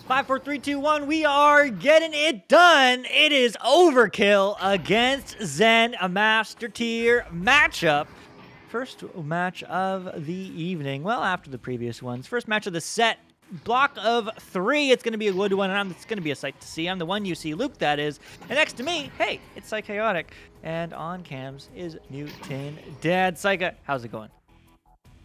5, 4, 3, 2, 1. We are getting it done. It is Overkill against Zen, a Master Tier matchup. First match of the evening. Well, after the previous ones. First match of the set. Block of 3. It's going to be a good one, and it's going to be a sight to see. I'm the one you see, Luke, that is. And next to me, hey, it's Psychaotic. And on cams is Newton Dad. Psycha, how's it going?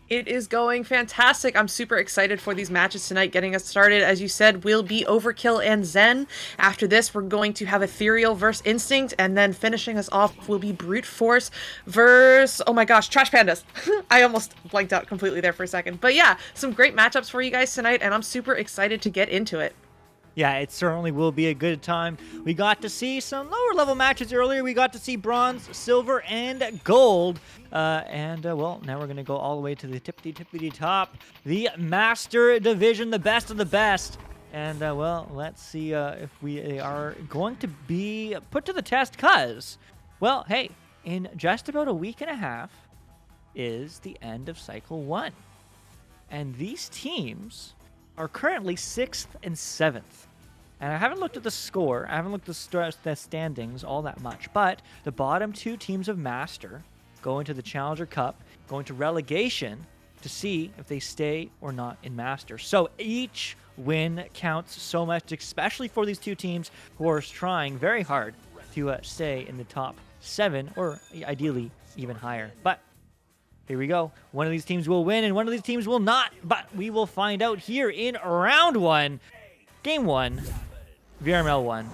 It is going fantastic. I'm super excited for these matches tonight. Getting us started, as you said, will be Overkill and Zen. After this, we're going to have Ethereal versus Instinct, and then finishing us off will be Brute Force versus, oh my gosh, Trash Pandas. I almost blanked out completely there for a second. But yeah, some great matchups for you guys tonight, and I'm super excited to get into it. Yeah, it certainly will be a good time. We got to see some lower level matches earlier. We got to see bronze, silver, and gold. Well, now we're going to go all the way to the tippity top. The Master Division, the best of the best. And, well, let's see if we are going to be put to the test because, well, hey, in just about a week and a half is the end of Cycle 1. And these teams are currently 6th and 7th. And I haven't looked at the score. I haven't looked at the standings all that much. But the bottom 2 teams of Master go into the Challenger Cup, go into relegation to see if they stay or not in Master. So each win counts so much, especially for these 2 teams who are trying very hard to stay in the top 7 or ideally even higher. But here we go. One of these teams will win and one of these teams will not. But we will find out here in round 1, game 1, VRML 1.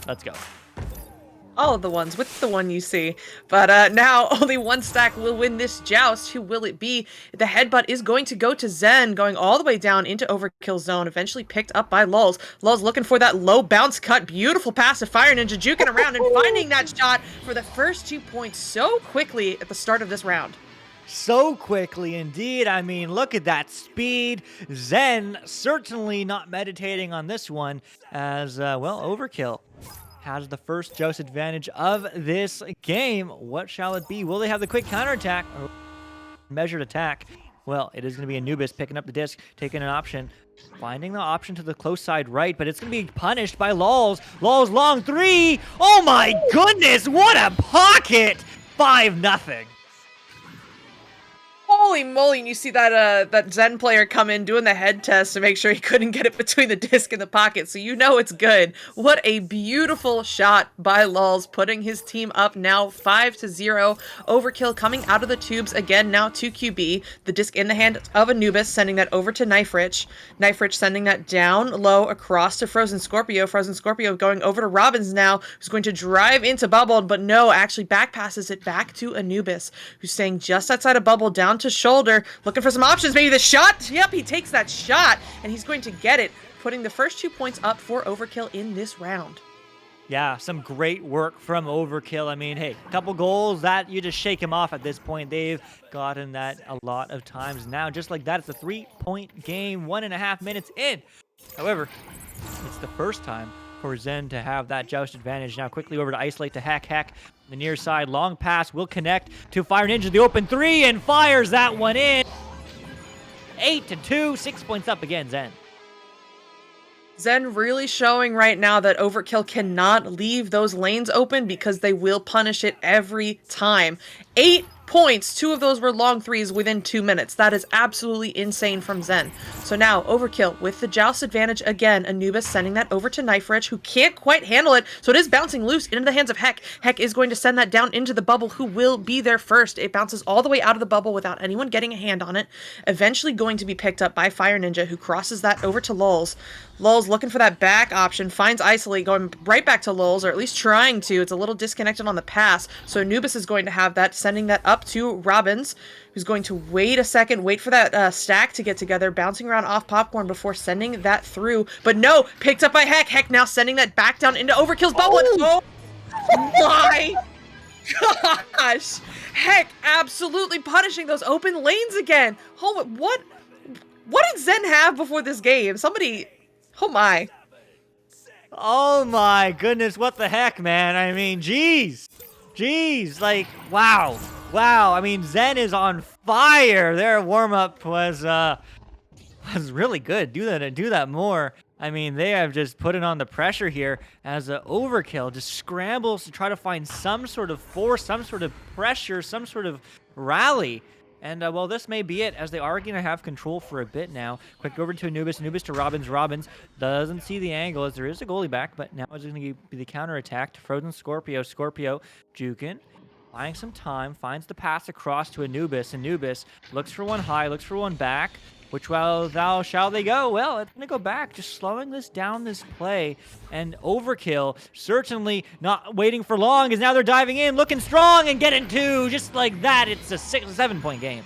Let's go. All of the ones with the one you see. But now only one stack will win this joust. Who will it be? The headbutt is going to go to Zen, going all the way down into Overkill zone, eventually picked up by Lulz. Lulz looking for that low bounce cut. Beautiful passive Fire Ninja juking around and finding that shot for the first 2 points so quickly at the start of this round. So quickly indeed. I mean, look at that speed. Zen certainly not meditating on this one as, well, Overkill has the first joust advantage of this game. What shall it be? Will they have the quick counterattack or measured attack? Well, it is going to be Anubis picking up the disc, taking an option, finding the option to the close side right, but it's going to be punished by Lulz. Lulz long 3. Oh my goodness, what a pocket! 5-0. Holy moly, and you see that that Zen player come in doing the head test to make sure he couldn't get it between the disc and the pocket, so you know it's good. What a beautiful shot by Lulz, putting his team up now 5-0. Overkill coming out of the tubes again, now 2QB. The disc in the hand of Anubis, sending that over to Knife Rich. Knife Rich sending that down low across to Frozen Scorpio. Frozen Scorpio going over to Robbins now, who's going to drive into Bubble, but no, actually back passes it back to Anubis, who's staying just outside of Bubble, down to Shoulder, looking for some options. Maybe the shot? Yep, he takes that shot, and he's going to get it, putting the first 2 points up for Overkill in this round. Yeah, some great work from Overkill. I mean, hey, a couple goals that you just shake him off at this point. They've gotten that a lot of times now. Just like that, it's a 3-point game, 1.5 minutes in. However, it's the first time for Zen to have that joust advantage. Now quickly over to Isolate to Hack. Hack, the near side, long pass will connect to Fire Ninja, the open 3, and fires that one in. 8-2, 6 points up again, Zen. Zen really showing right now that Overkill cannot leave those lanes open because they will punish it every time. 8 points, 2 of those were long threes within 2 minutes. That is absolutely insane from Zen. So now Overkill with the joust advantage again. Anubis sending that over to Knife Rich, who can't quite handle it, so it is bouncing loose into the hands of Heck. Heck is going to send that down into the bubble, who will be there first. It bounces all the way out of the bubble without anyone getting a hand on it. Eventually going to be picked up by Fire Ninja, who crosses that over to Lulz. Lulz looking for that back option, finds Isolate, going right back to Lulz, or at least trying to. It's a little disconnected on the pass, so Anubis is going to have that, sending that up to Robbins, who's going to wait a second, wait for that stack to get together, bouncing around off Popcorn before sending that through. But no, picked up by Heck. Heck now sending that back down into Overkill's bubble. Oh my gosh! Heck absolutely punishing those open lanes again. Oh, what did Zen have before this game? Somebody, oh my. Oh my goodness, what the heck, man? I mean, jeez, like, wow. I mean, Zen is on fire. Their warm-up was really good. Do that more. I mean, they have just put it on the pressure here as Overkill just scrambles to try to find some sort of force, some sort of pressure, some sort of rally. And, well, this may be it, as they are going to have control for a bit now. Quick over to Anubis. Anubis to Robbins. Robbins doesn't see the angle, as there is a goalie back, but now it's going to be the counterattack to Frozen Scorpio. Scorpio juking, buying some time, finds the pass across to Anubis. Anubis looks for one high, looks for one back. Which thou shall they go? Well, it's going to go back, just slowing this down, this play. And Overkill, certainly not waiting for long, as now they're diving in, looking strong, and getting 2. Just like that, it's a 7-point game.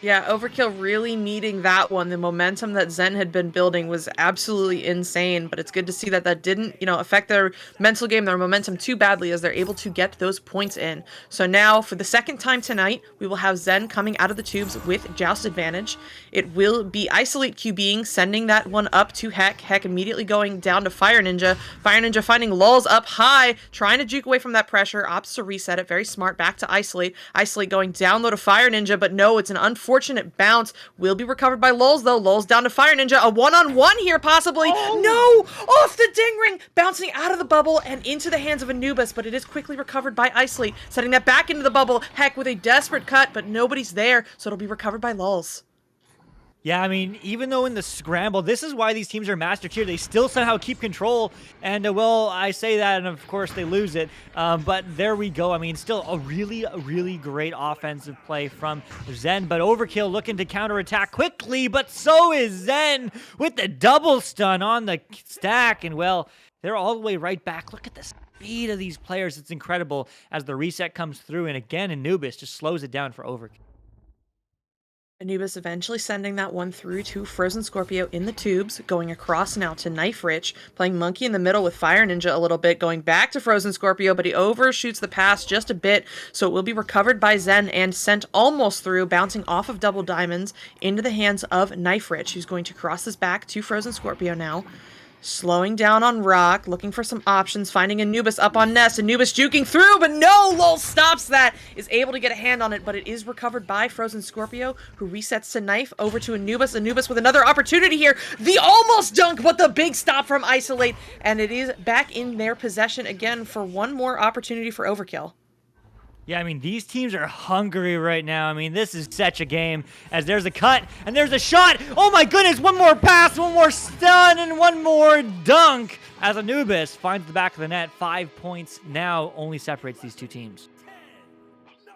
Yeah, Overkill really needing that one. The momentum that Zen had been building was absolutely insane, but it's good to see that that didn't, affect their mental game, their momentum too badly, as they're able to get those points in. So now, for the second time tonight, we will have Zen coming out of the tubes with joust advantage. It will be Isolate QBing, sending that one up to Heck. Heck immediately going down to Fire Ninja. Fire Ninja finding Lulz up high, trying to juke away from that pressure, opts to reset it. Very smart, back to Isolate. Isolate going down low to Fire Ninja, but no, it's an unfortunate bounce. Will be recovered by Lulz, though. Lulz down to Fire Ninja. A one-on-one here, possibly. Oh. No! Off the ding ring! Bouncing out of the bubble and into the hands of Anubis, but it is quickly recovered by Isolate, setting that back into the bubble. Heck with a desperate cut, but nobody's there, so it'll be recovered by Lulz. Yeah, I mean, even though in the scramble, this is why these teams are master tier. They still somehow keep control. And, well, I say that, and of course they lose it. But there we go. I mean, still a really great offensive play from Zen. But Overkill looking to counterattack quickly. But so is Zen with the double stun on the stack. And, well, they're all the way right back. Look at the speed of these players. It's incredible as the reset comes through. And again, Anubis just slows it down for Overkill. Anubis eventually sending that one through to Frozen Scorpio in the tubes, going across now to Knife Rich, playing monkey in the middle with Fire Ninja a little bit, going back to Frozen Scorpio, but he overshoots the pass just a bit, so it will be recovered by Zen and sent almost through, bouncing off of Double Diamonds into the hands of Knife Rich, who's going to cross this back to Frozen Scorpio now. Slowing down on Rock, looking for some options, finding Anubis up on Nest. Anubis juking through, but no! Lul stops that, is able to get a hand on it, but it is recovered by Frozen Scorpio, who resets to Knife over to Anubis. Anubis with another opportunity here. The almost dunk, but the big stop from Isolate, and it is back in their possession again for one more opportunity for Overkill. Yeah, I mean, these teams are hungry right now. I mean, this is such a game as there's a cut and there's a shot. Oh my goodness, one more pass, one more stun, and one more dunk as Anubis finds the back of the net. 5 points now only separates these two teams.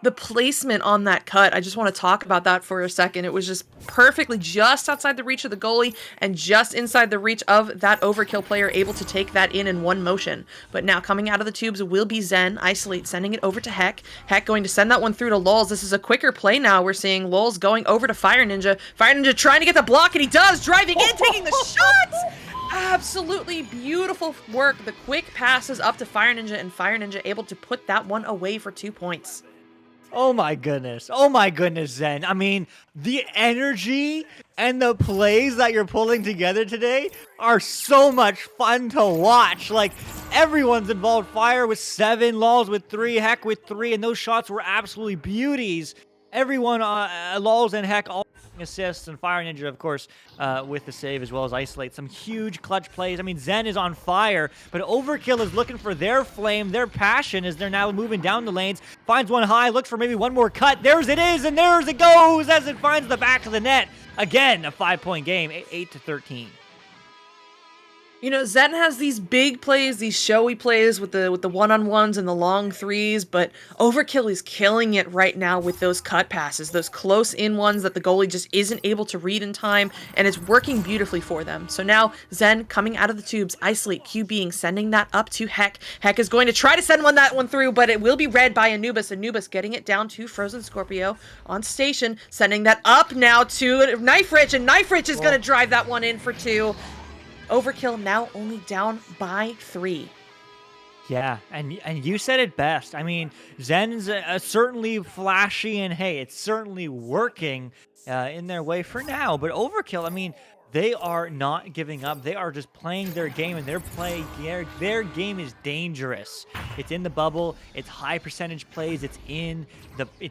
The placement on that cut, I just want to talk about that for a second. It was just perfectly just outside the reach of the goalie and just inside the reach of that overkill player, able to take that in one motion. But now coming out of the tubes will be Zen. Isolate, sending it over to Heck. Heck going to send that one through to Lulz. This is a quicker play now. We're seeing Lulz going over to Fire Ninja. Fire Ninja trying to get the block, and he does, driving in, taking the shot! Absolutely beautiful work. The quick passes up to Fire Ninja, and Fire Ninja able to put that one away for 2 points. Oh my goodness. Oh my goodness, Zen. I mean, the energy and the plays that you're pulling together today are so much fun to watch. Like, everyone's involved. Fire with 7, Lulz with 3, Heck with 3, and those shots were absolutely beauties. Everyone, Lulz and Heck all assists, and Fire Ninja, of course, with the save, as well as Isolate. Some huge clutch plays. I mean, Zen is on fire, but Overkill is looking for their flame, their passion, as they're now moving down the lanes. Finds one high, looks for maybe one more cut. There's it is, and there's it goes as it finds the back of the net. Again, a 5-point game, 8-13. You know, Zen has these big plays, these showy plays with the one-on-ones and the long threes, but Overkill is killing it right now with those cut passes, those close-in ones that the goalie just isn't able to read in time, and it's working beautifully for them. So now, Zen coming out of the tubes, Isolate, QBing, sending that up to Heck. Heck is going to try to send that one through, but it will be read by Anubis. Anubis getting it down to Frozen Scorpio on station, sending that up now to Knife Rich, and Knife Rich is going to drive that one in for 2. Overkill now only down by 3. Yeah, and you said it best. I mean, Zen's certainly flashy, and hey, it's certainly working in their way for now. But Overkill, I mean, they are not giving up. They are just playing their game, and their game is dangerous. It's in the bubble. It's high percentage plays. It's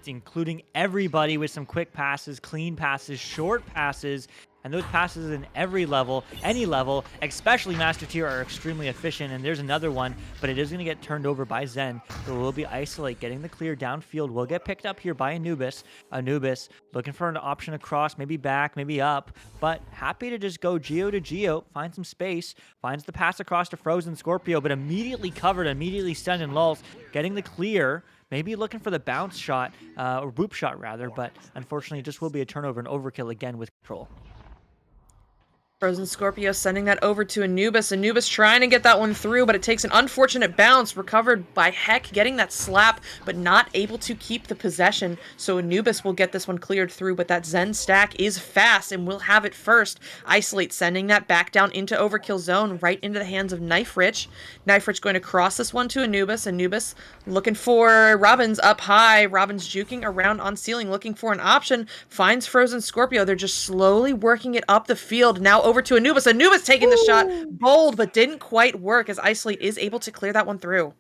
including everybody with some quick passes, clean passes, short passes. And those passes in every level, any level, especially Master Tier, are extremely efficient. And there's another one, but it is going to get turned over by Zen. There will be Isolate getting the clear downfield. Will get picked up here by Anubis. Anubis looking for an option across, maybe back, maybe up, but happy to just go Geo to Geo, find some space, finds the pass across to Frozen Scorpio, but immediately covered, immediately stunned in Lulz, getting the clear. Maybe looking for the bounce shot, or boop shot rather, but unfortunately it just will be a turnover and Overkill again with control. Frozen Scorpio sending that over to Anubis. Anubis trying to get that one through, but it takes an unfortunate bounce. Recovered by Heck, getting that slap, but not able to keep the possession. So Anubis will get this one cleared through, but that Zen stack is fast and will have it first. Isolate sending that back down into Overkill zone, right into the hands of Knife Rich. Knife Rich going to cross this one to Anubis. Anubis looking for Robbins up high. Robbins juking around on ceiling, looking for an option. Finds Frozen Scorpio. They're just slowly working it up the field. Now over to Anubis. Anubis taking the shot. Bold, but didn't quite work as Isolate is able to clear that one through.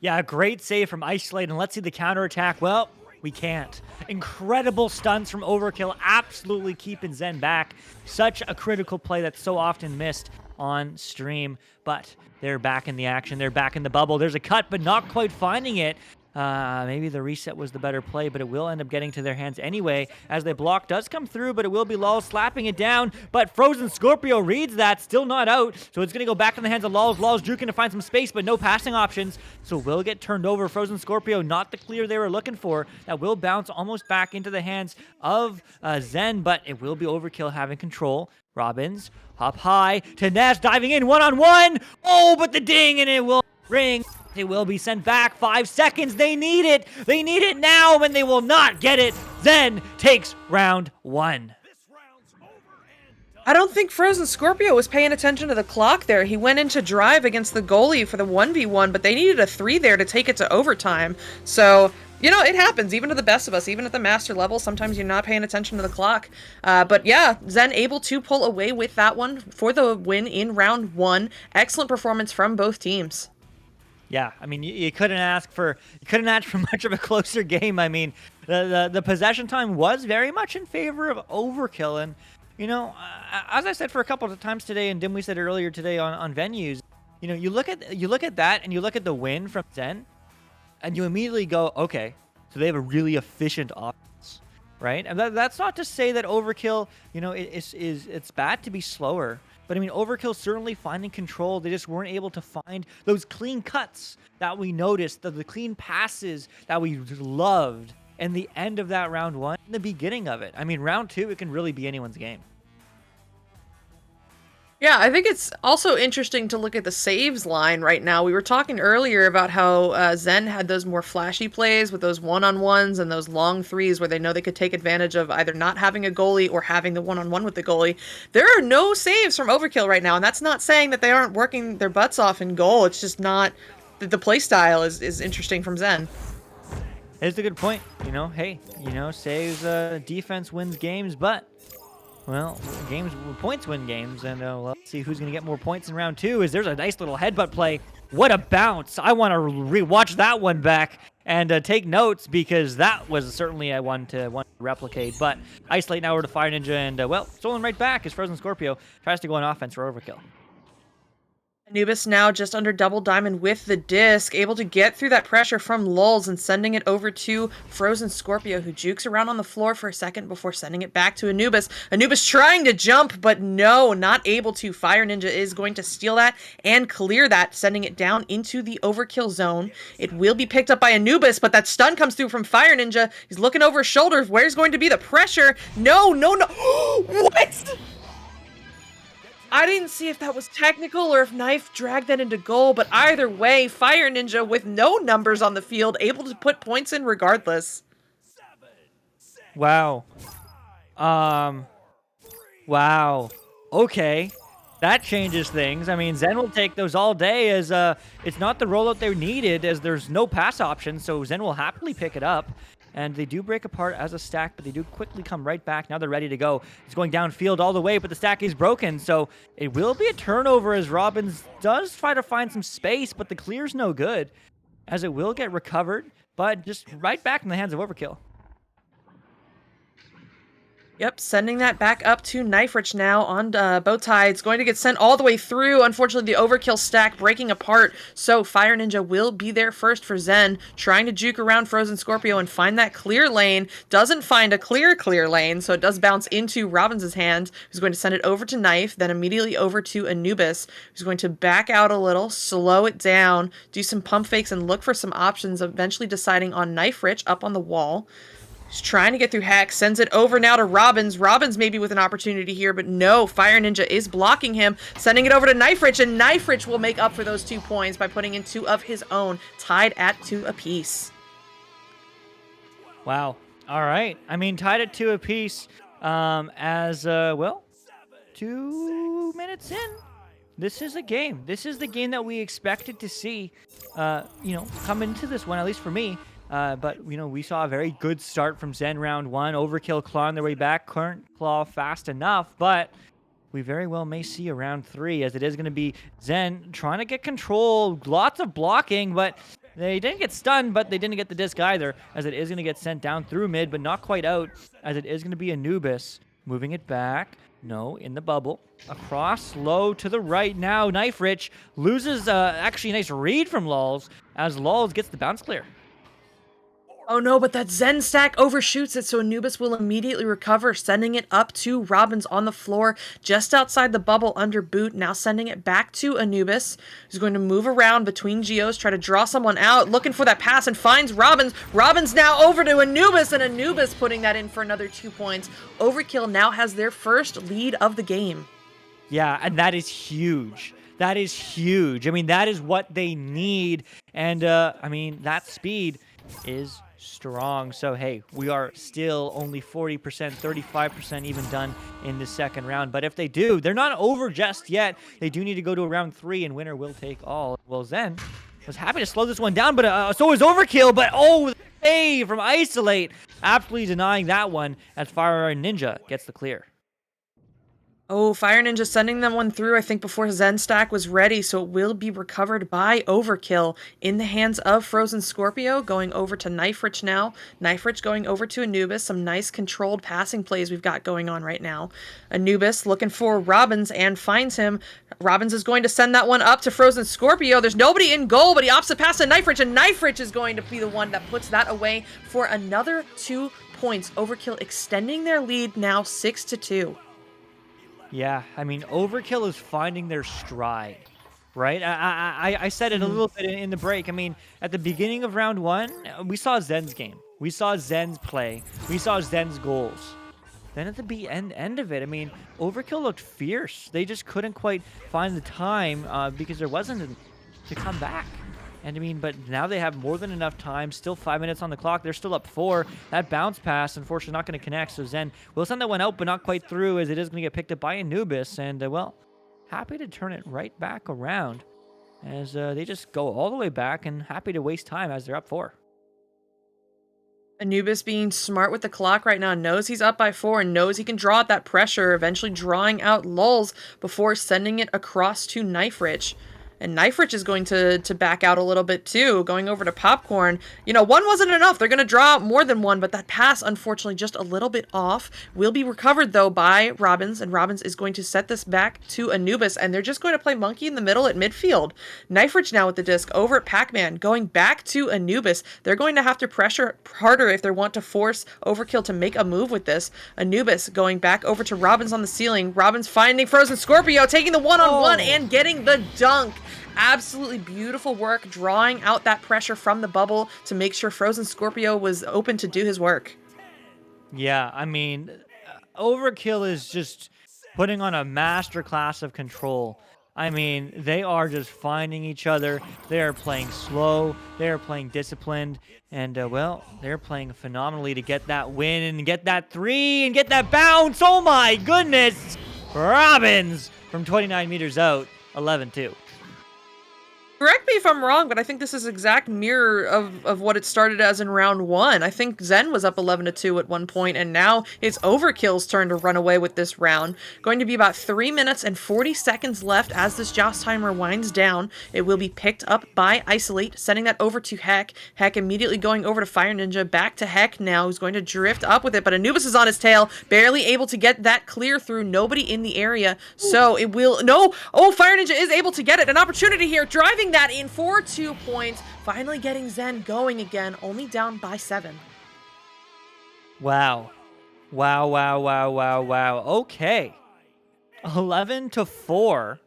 Yeah, great save from Isolate, and let's see the counterattack. Well, we can't. Incredible stunts from Overkill, absolutely keeping Zen back. Such a critical play that's so often missed on stream, but they're back in the action. They're back in the bubble. There's a cut, but not quite finding it. Maybe the reset was the better play, but it will end up getting to their hands anyway, as the block does come through, but it will be Lulz slapping it down, but Frozen Scorpio reads that, still not out, so it's going to go back in the hands of Lulz. Lulz juking to find some space, but no passing options, so will get turned over. Frozen Scorpio, not the clear they were looking for. That will bounce almost back into the hands of Zen, but it will be Overkill having control. Robbins, hop high, to Nash diving in one-on-one. Oh, but the ding, and it will ring. It will be sent back. 5 seconds. They need it. They need it now, and they will not get it. Zen takes round 1. I don't think Frozen Scorpio was paying attention to the clock there. He went into drive against the goalie for the 1v1, but they needed a 3 there to take it to overtime. So, you know, it happens, even to the best of us, even at the master level. Sometimes you're not paying attention to the clock. But yeah, Zen able to pull away with that one for the win in round 1. Excellent performance from both teams. Yeah, I mean, you couldn't ask for much of a closer game. I mean, the possession time was very much in favor of Overkill, and you know, as I said for a couple of times today, and Dimwe said earlier today on venues, you know, you look at that, and you look at the win from Zen, and you immediately go, okay, So they have a really efficient offense, right? And that's not to say that Overkill, it's bad to be slower. But I mean, Overkill certainly finding control. They just weren't able to find those clean cuts that we noticed, the clean passes that we loved in the end of that round 1, in the beginning of it. I mean, round 2, it can really be anyone's game. Yeah, I think it's also interesting to look at the saves line right now. We were talking earlier about how Zen had those more flashy plays with those one-on-ones and those long threes where they know they could take advantage of either not having a goalie or having the one-on-one with the goalie. There are no saves from Overkill right now, and that's not saying that they aren't working their butts off in goal. It's just not the play style is interesting from Zen. It's a good point. Hey, saves defense wins games, but well, points win games, and let's see who's going to get more points in round 2. There's a nice little headbutt play. What a bounce. I want to rewatch that one back and take notes, because that was certainly a one to replicate. But isolate now over to Fire Ninja, and stolen right back as Frozen Scorpio tries to go on offense for overkill. Anubis now just under double diamond with the disc, able to get through that pressure from Lulz and sending it over to Frozen Scorpio, who jukes around on the floor for a second before sending it back to Anubis. Anubis trying to jump, but no, not able to. Fire Ninja is going to steal that and clear that, sending it down into the overkill zone. It will be picked up by Anubis, but that stun comes through from Fire Ninja. He's looking over his shoulders. Where's going to be the pressure? No. What? I didn't see if that was technical or if Knife dragged that into goal, but either way, Fire Ninja with no numbers on the field, able to put points in regardless. Wow. Wow. Okay. That changes things. I mean, Zen will take those all day, as it's not the rollout they needed, as there's no pass option, so Zen will happily pick it up. And they do break apart as a stack, but they do quickly come right back. Now they're ready to go. It's going downfield all the way, but the stack is broken. So it will be a turnover, as Robbins does try to find some space, but the clear's no good, as it will get recovered, but just right back in the hands of Overkill. Yep, sending that back up to Knife Rich now on Bowtie. It's going to get sent all the way through. Unfortunately, the overkill stack breaking apart, so Fire Ninja will be there first for Zen, trying to juke around Frozen Scorpio and find that clear lane. Doesn't find a clear lane, so it does bounce into Robbins' hand, who's going to send it over to Knife, then immediately over to Anubis, who's going to back out a little, slow it down, do some pump fakes, and look for some options, eventually deciding on Knife Rich up on the wall. He's trying to get through Hex, sends it over now to Robbins. Robbins maybe with an opportunity here, but no, Fire Ninja is blocking him, sending it over to Knife Rich, and Knife Rich will make up for those 2 points by putting in 2 of his own, tied at 2 apiece. Wow. All right. I mean, tied at 2 apiece, 2 minutes in. This is a game. This is the game that we expected to see, come into this one, at least for me. But, we saw a very good start from Zen round 1. Overkill clawing their way back. Couldn't claw fast enough, but we very well may see a round 3, as it is going to be Zen trying to get control. Lots of blocking, but they didn't get stunned, but they didn't get the disc either, as it is going to get sent down through mid, but not quite out, as it is going to be Anubis moving it back. No, in the bubble. Across, low to the right now. Knife Rich loses, actually a nice read from Lulz, as Lulz gets the bounce clear. Oh no, but that Zen stack overshoots it, so Anubis will immediately recover, sending it up to Robbins on the floor, just outside the bubble under boot, now sending it back to Anubis, who's going to move around between Geos, try to draw someone out, looking for that pass, and finds Robbins. Robbins now over to Anubis, and Anubis putting that in for another 2 points. Overkill now has their first lead of the game. Yeah, and that is huge. That is huge. I mean, that is what they need, and, that speed is strong. So hey, we are still only 40%, 35% even done in the second round. But if they do, they're not over just yet. They do need to go to a round 3, and winner will take all. Well, Zen was happy to slow this one down, but so is Overkill. But the save from Isolate, absolutely denying that one, as Fire Ninja gets the clear. Oh, Fire Ninja sending them one through, I think, before Zen Stack was ready, so it will be recovered by Overkill in the hands of Frozen Scorpio, going over to Knife Rich now. Knife Rich going over to Anubis. Some nice controlled passing plays we've got going on right now. Anubis looking for Robbins and finds him. Robbins is going to send that one up to Frozen Scorpio. There's nobody in goal, but he opts to pass to Knife Rich, and Knife Rich is going to be the one that puts that away for another 2 points. Overkill extending their lead now 6-2. Yeah, I mean, Overkill is finding their stride, right? I said it a little bit in the break. I mean, at the beginning of round one, we saw Zen's game. We saw Zen's play. We saw Zen's goals. Then at the end of it, I mean, Overkill looked fierce. They just couldn't quite find the time because there wasn't to come back. And I mean, but now they have more than enough time. Still 5 minutes on the clock. They're still up 4. That bounce pass, unfortunately, not going to connect. So Zen will send that one out, but not quite through, as it is going to get picked up by Anubis. And, well, happy to turn it right back around as they just go all the way back and happy to waste time as they're up 4. Anubis being smart with the clock right now, knows he's up by 4 and knows he can draw out that pressure, eventually drawing out lulls before sending it across to Knife Rich. And Knife Rich is going to back out a little bit too, going over to Popcorn. You know, one wasn't enough. They're going to draw out more than one, but that pass, unfortunately, just a little bit off. Will be recovered, though, by Robbins, and Robbins is going to set this back to Anubis, and they're just going to play monkey in the middle at midfield. Knife Rich now with the disc over at Pac-Man, going back to Anubis. They're going to have to pressure harder if they want to force Overkill to make a move with this. Anubis going back over to Robbins on the ceiling. Robbins finding Frozen Scorpio, taking the one-on-one and getting the dunk. Absolutely beautiful work, drawing out that pressure from the bubble to make sure Frozen Scorpio was open to do his work. Yeah, I mean, Overkill is just putting on a master class of control. I mean, they are just finding each other. They are playing slow. They are playing disciplined. And, well, they're playing phenomenally to get that win and get that 3 and get that bounce. Oh, my goodness. Robbins from 29 meters out, 11-2. Correct me if I'm wrong, but I think this is exact mirror of what it started as in round 1. I think Zen was up 11-2 at one point, and now it's Overkill's turn to run away with this round. Going to be about 3 minutes and 40 seconds left as this joust timer winds down. It will be picked up by Isolate, sending that over to Heck. Heck immediately going over to Fire Ninja, back to Heck now, who's going to drift up with it, but Anubis is on his tail, barely able to get that clear through, nobody in the area, so it will, no, oh, Fire Ninja is able to get it, an opportunity here, driving that in for 2 points, finally getting Zen going again, only down by 7. Wow. Wow. Okay. 11-4.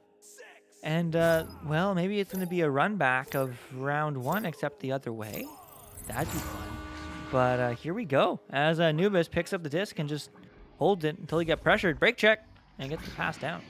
And, well, maybe it's going to be a run back of round 1, except the other way. That'd be fun. But here we go, as Anubis picks up the disc and just holds it until he gets pressured. Break check, and gets the pass down.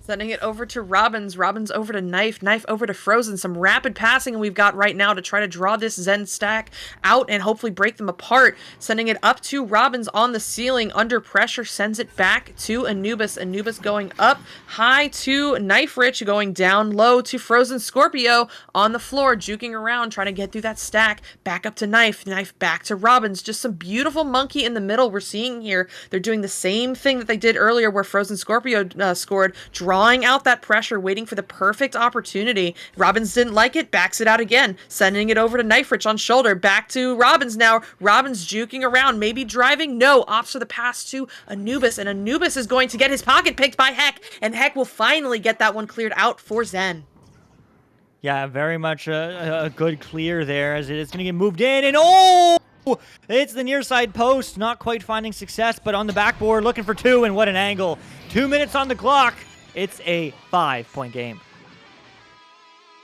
Sending it over to Robbins. Robbins over to Knife. Knife over to Frozen. Some rapid passing we've got right now to try to draw this Zen stack out and hopefully break them apart. Sending it up to Robbins on the ceiling. Under pressure. Sends it back to Anubis. Anubis going up high to Knife Rich. Going down low to Frozen Scorpio on the floor. Juking around. Trying to get through that stack. Back up to Knife. Knife back to Robbins. Just some beautiful monkey in the middle we're seeing here. They're doing the same thing that they did earlier where Frozen Scorpio scored. Drawing out that pressure, waiting for the perfect opportunity. Robbins didn't like it, backs it out again, sending it over to Knife Rich on shoulder, back to Robbins now. Robbins juking around, maybe driving, no, opts for the pass to Anubis, and Anubis is going to get his pocket picked by Heck, and Heck will finally get that one cleared out for Zen. Yeah, very much a good clear there, as it is going to get moved in, and oh! It's the near side post, not quite finding success, but on the backboard, looking for 2, and what an angle. 2 minutes on the clock. It's a 5-point game.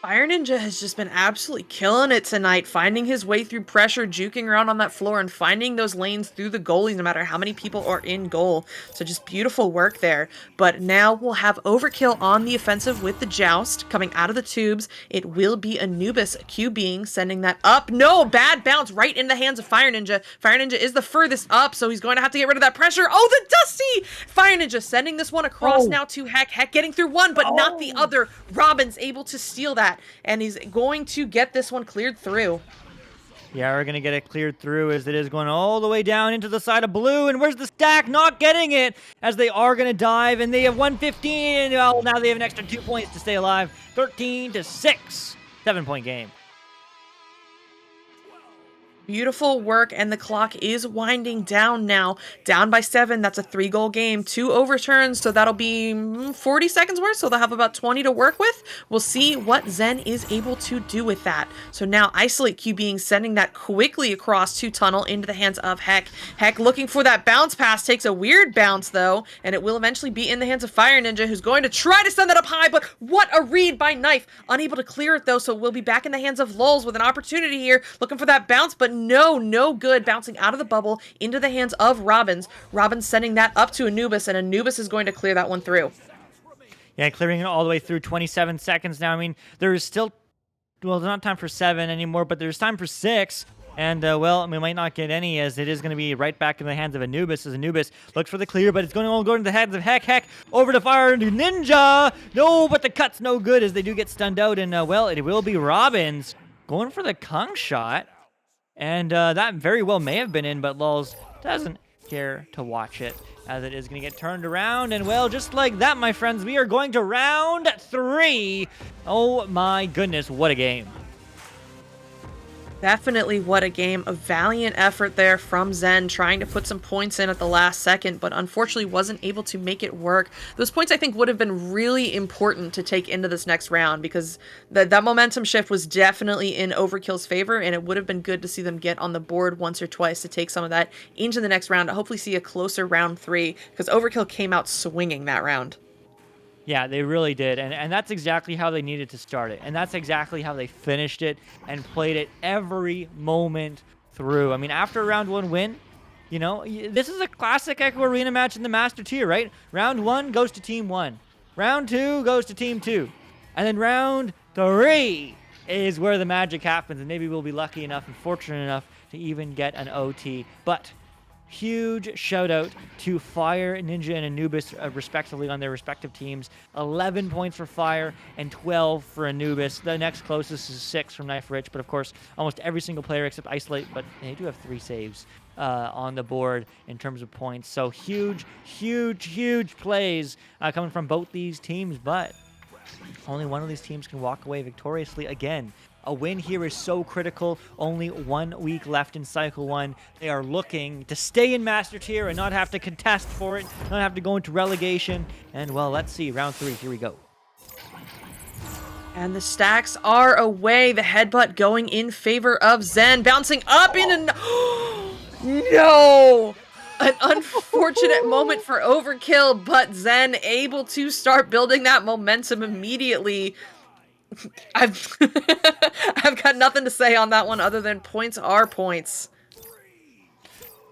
Fire Ninja has just been absolutely killing it tonight, finding his way through pressure, juking around on that floor, and finding those lanes through the goalies no matter how many people are in goal. So just beautiful work there. But now we'll have Overkill on the offensive with the joust. Coming out of the tubes, it will be Anubis QBing, sending that up. No, bad bounce right in the hands of Fire Ninja. Fire Ninja is the furthest up, so he's going to have to get rid of that pressure. Oh, the Dusty! Fire Ninja sending this one across now to Heck. Heck getting through one, but not the other. Robbins able to steal that. And he's going to get this one cleared through. Yeah, we're going to get it cleared through as it is going all the way down into the side of blue. And where's the stack? Not getting it as they are going to dive. And they have 115. Well, now they have an extra 2 points to stay alive. 13-6. 7-point game. Beautiful work, and the clock is winding down now. Down by 7, that's a 3-goal game. 2 overturns, so that'll be 40 seconds worth, so they'll have about 20 to work with. We'll see what Zen is able to do with that. So now Isolate Q being sending that quickly across to Tunnel into the hands of Heck. Heck looking for that bounce pass, takes a weird bounce though, and it will eventually be in the hands of Fire Ninja, who's going to try to send that up high, but what a read by Knife. Unable to clear it though, so we'll be back in the hands of Lulz with an opportunity here, looking for that bounce, but no good, bouncing out of the bubble into the hands of Robbins. Robbins sending that up to Anubis, and Anubis is going to clear that one through. Yeah, clearing it all the way through. 27 seconds now. I mean, there is still, well, there's not time for 7 anymore, but there's time for 6. And, well, we might not get any, as it is going to be right back in the hands of Anubis, as Anubis looks for the clear, but it's going to all go into the hands of Heck. Heck over to Fire Ninja. No, but the cut's no good, as they do get stunned out. And, well, it will be Robbins going for the Kung shot. And that very well may have been in, but Lulz doesn't care to watch it, as it is going to get turned around. And, well, just like that, my friends, we are going to round 3. Oh, my goodness, what a game. Definitely what a game. A valiant effort there from Zen, trying to put some points in at the last second, but unfortunately wasn't able to make it work. Those points, I think, would have been really important to take into this next round, because that momentum shift was definitely in Overkill's favor, and it would have been good to see them get on the board once or twice to take some of that into the next round, to hopefully see a closer round 3, because Overkill came out swinging that round. Yeah, they really did. And that's exactly how they needed to start it. And that's exactly how they finished it and played it every moment through. I mean, after a round 1 win, you know, this is a classic Echo Arena match in the Master Tier, right? Round 1 goes to Team 1. Round 2 goes to Team 2. And then round 3 is where the magic happens. And maybe we'll be lucky enough and fortunate enough to even get an OT. But huge shout out to Fire, Ninja, and Anubis, respectively, on their respective teams. 11 points for Fire and 12 for Anubis. The next closest is 6 from Knife Rich, but of course, almost every single player except Isolate, but they do have 3 saves on the board in terms of points. So huge plays coming from both these teams, but only one of these teams can walk away victoriously again. A win here is so critical. Only 1 week left in Cycle 1. They are looking to stay in Master Tier and not have to contest for it, not have to go into relegation. And, well, let's see. Round 3. Here we go. And the stacks are away. The headbutt going in favor of Zen. Bouncing up in and... No! An unfortunate moment for Overkill, but Zen able to start building that momentum immediately. I've got nothing to say on that one other than points are points.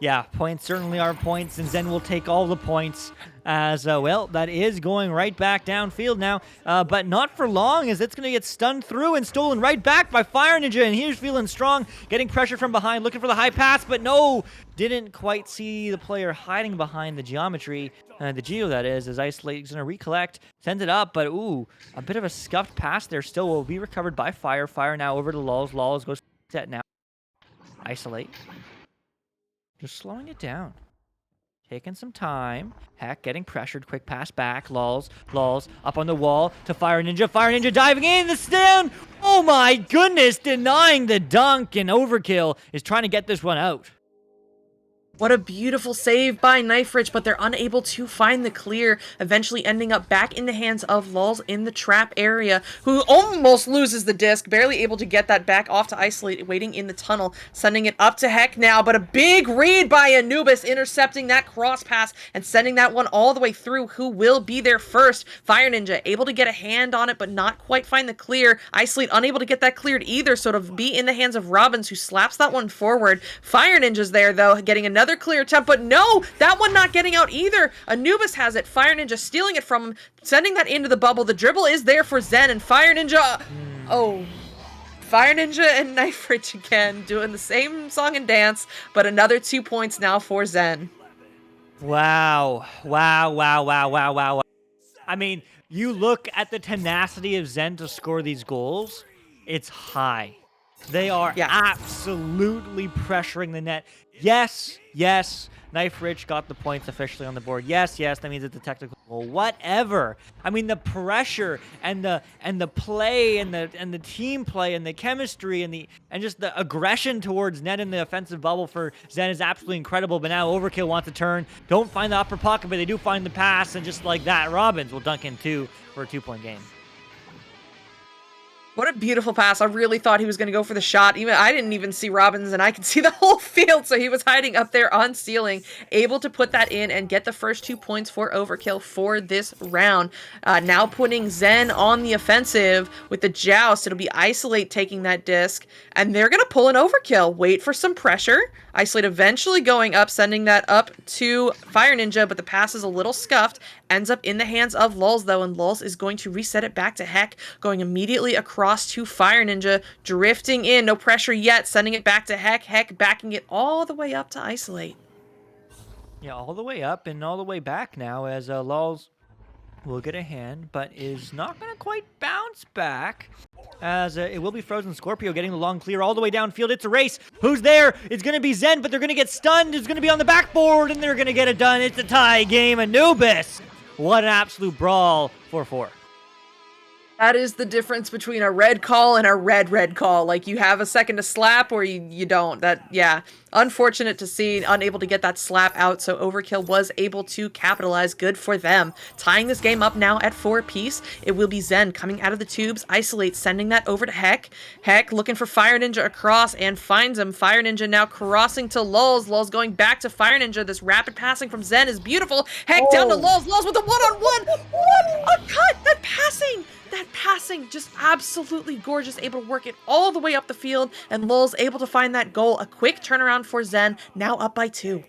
Yeah, points certainly are points, and Zen will take all the points as, well, that is going right back downfield now, but not for long, as it's going to get stunned through and stolen right back by Fire Ninja, and here's feeling strong, getting pressure from behind, looking for the high pass, but no, didn't quite see the player hiding behind the geometry, the geo that is, as Isolate is going to recollect, sends it up, but ooh, a bit of a scuffed pass there still will be recovered by Fire. Fire now over to Lulz. Lulz goes set now. Isolate. Just slowing it down. Taking some time. Heck, getting pressured. Quick pass back. Lulz. Lulz up on the wall to Fire Ninja. Fire Ninja diving in. The stand. Oh my goodness. Denying the dunk. And Overkill is trying to get this one out. What a beautiful save by Knife Rich, but they're unable to find the clear, eventually ending up back in the hands of Lulz in the trap area, who almost loses the disc, barely able to get that back off to Isolate, waiting in the tunnel, sending it up to Heck now, but a big read by Anubis, intercepting that cross pass and sending that one all the way through. Who will be there first? Fire Ninja, able to get a hand on it, but not quite find the clear. Isolate unable to get that cleared either, so to be in the hands of Robbins, who slaps that one forward. Fire Ninja's there, though, getting another clear attempt, but no, that one not getting out either. Anubis has it. Fire Ninja stealing it from him, sending that into the bubble. The dribble is there for Zen, and Fire Ninja... Oh, Fire Ninja and Knife Rich again, doing the same song and dance, but another 2 points now for Zen. Wow. Wow. I mean, you look at the tenacity of Zen to score these goals, it's high. They are Yeah. absolutely pressuring the net. Yes, yes. Knife Rich got the points officially on the board. Yes, yes, that means it's a technical goal. Whatever. I mean, the pressure and the play and the team play and the chemistry and just the aggression towards net in the offensive bubble for Zen is absolutely incredible. But now Overkill wants to turn. Don't find the upper pocket, but they do find the pass, and just like that, Robbins will dunk in two for a 2-point game. What a beautiful pass. I really thought he was going to go for the shot. Even I didn't even see Robbins, and I could see the whole field, so he was hiding up there on ceiling, able to put that in and get the first 2 points for Overkill for this round. Now putting Zen on the offensive with the joust. It'll be Isolate taking that disc, and they're going to pull an Overkill. Wait for some pressure. Isolate eventually going up, sending that up to Fire Ninja, but the pass is a little scuffed. Ends up in the hands of Lulz, though, and Lulz is going to reset it back to Heck, going immediately across to Fire Ninja, drifting in, no pressure yet, sending it back to Heck, Heck backing it all the way up to Isolate. Yeah, all the way up and all the way back now as Lulz will get a hand, but is not going to quite bounce back. As it will be Frozen Scorpio getting the long clear all the way downfield. It's a race. Who's there? It's going to be Zen, but they're going to get stunned. It's going to be on the backboard, and they're going to get it done. It's a tie game. Anubis. What an absolute brawl. 4-4. That is the difference between a red call and a red call. Like, you have a second to slap or you don't. That, yeah. Unfortunate to see, unable to get that slap out, so Overkill was able to capitalize. Good for them. Tying this game up now at 4 apiece. It will be Zen coming out of the tubes. Isolate, sending that over to Heck. Heck looking for Fire Ninja across and finds him. Fire Ninja now crossing to Lulz. Lulz going back to Fire Ninja. This rapid passing from Zen is beautiful. Heck down to Lulz. Lulz with a one-on-one. What a cut! That passing! That passing, just absolutely gorgeous, able to work it all the way up the field, and Lulz able to find that goal. A quick turnaround for Zen, now up by 2.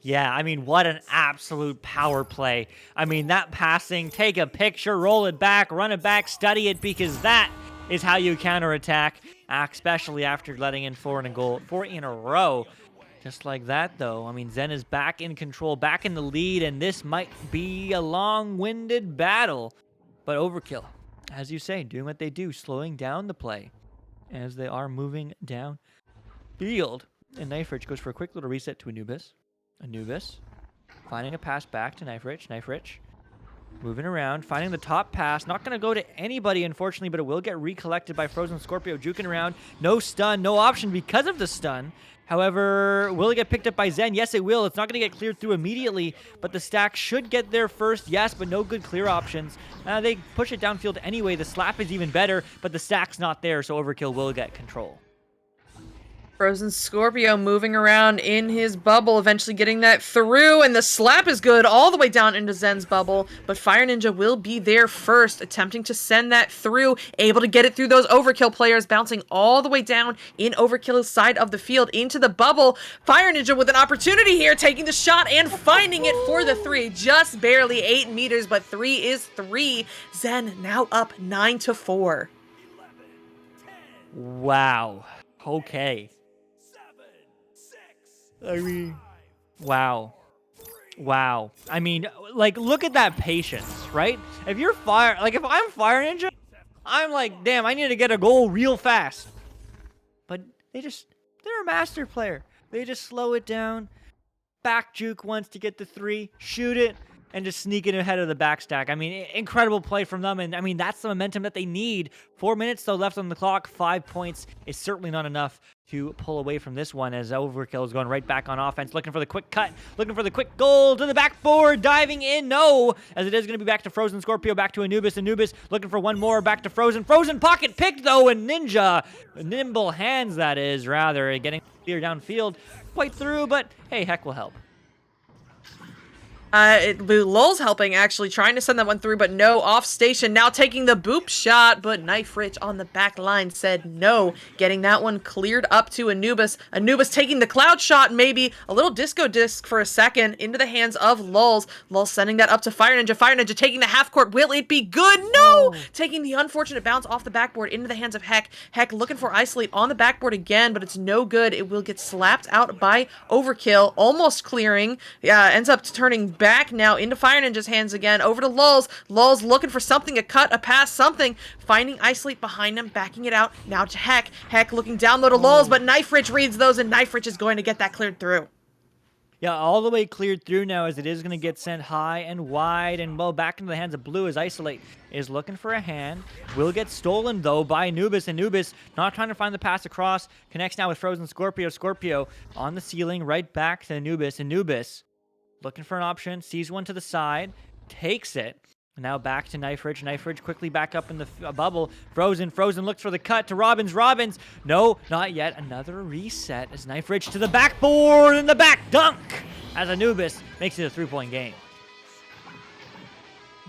Yeah, I mean, what an absolute power play. I mean, that passing, take a picture, roll it back, run it back, study it, because that is how you counterattack, especially after letting in 4 in a row. Just like that, though. I mean, Zen is back in control, back in the lead, and this might be a long-winded battle. But Overkill, as you say, doing what they do, slowing down the play as they are moving down field. And Knife Rich goes for a quick little reset to Anubis. Anubis finding a pass back to Knife Rich. Knife Rich moving around, finding the top pass. Not going to go to anybody, unfortunately, but it will get recollected by Frozen Scorpio. Juking around. No stun, no option because of the stun. However, will it get picked up by Zen? Yes, it will. It's not going to get cleared through immediately, but the stack should get there first. Yes, but no good clear options. They push it downfield anyway. The slap is even better, but the stack's not there, so Overkill will get control. Frozen Scorpio moving around in his bubble, eventually getting that through, and the slap is good all the way down into Zen's bubble, but Fire Ninja will be there first, attempting to send that through, able to get it through those Overkill players, bouncing all the way down in Overkill's side of the field into the bubble. Fire Ninja with an opportunity here, taking the shot and finding it for the 3, just barely 8 meters, but 3 is 3. Zen now up 9-4. Wow. Okay. I mean, wow. Wow. I mean, like, look at that patience, right? If I'm Fire Ninja, I'm like, damn, I need to get a goal real fast. But they're a master player. They just slow it down, back juke once to get the 3, shoot it, and just sneak it ahead of the backstack. I mean, incredible play from them, and I mean, that's the momentum that they need. 4 minutes, though, left on the clock. 5 points is certainly not enough to pull away from this one, as Overkill is going right back on offense, looking for the quick cut, looking for the quick goal to the backboard, diving in, no, as it is going to be back to Frozen Scorpio, back to Anubis looking for one more, back to Frozen pocket picked, though, and Ninja, nimble hands, that is, rather, getting clear downfield, quite through, but hey, Heck will help. Lulz helping, actually, trying to send that one through, but no, off station, now taking the boop shot, but Knife Rich on the back line said no, getting that one cleared up to Anubis. Anubis taking the cloud shot, maybe a little disco disc for a second, into the hands of Lulz. Lulz sending that up to Fire Ninja. Fire Ninja taking the half court, will it be good? No! Taking the unfortunate bounce off the backboard into the hands of Heck. Heck looking for Isolate on the backboard again, but it's no good. It will get slapped out by Overkill, almost clearing. Yeah, ends up turning back now into Fire Ninja's hands again. Over to Lulz. Lulz looking for something, a cut, a pass, something. Finding Isolate behind him, backing it out. Now to Heck. Heck looking down low to Lulz, but Knife Rich reads those, and Knife Rich is going to get that cleared through. Yeah, all the way cleared through now as it is going to get sent high and wide and, well, back into the hands of Blue as Isolate is looking for a hand. Will get stolen, though, by Anubis. Anubis not trying to find the pass across. Connects now with Frozen Scorpio. Scorpio on the ceiling, right back to Anubis. Anubis looking for an option, sees one to the side, takes it. Now back to Knife Ridge. Knife Ridge quickly back up in the bubble. Frozen looks for the cut to Robbins. Robbins, no, not yet. Another reset as Knife Ridge to the backboard and the back dunk as Anubis makes it a 3-point game.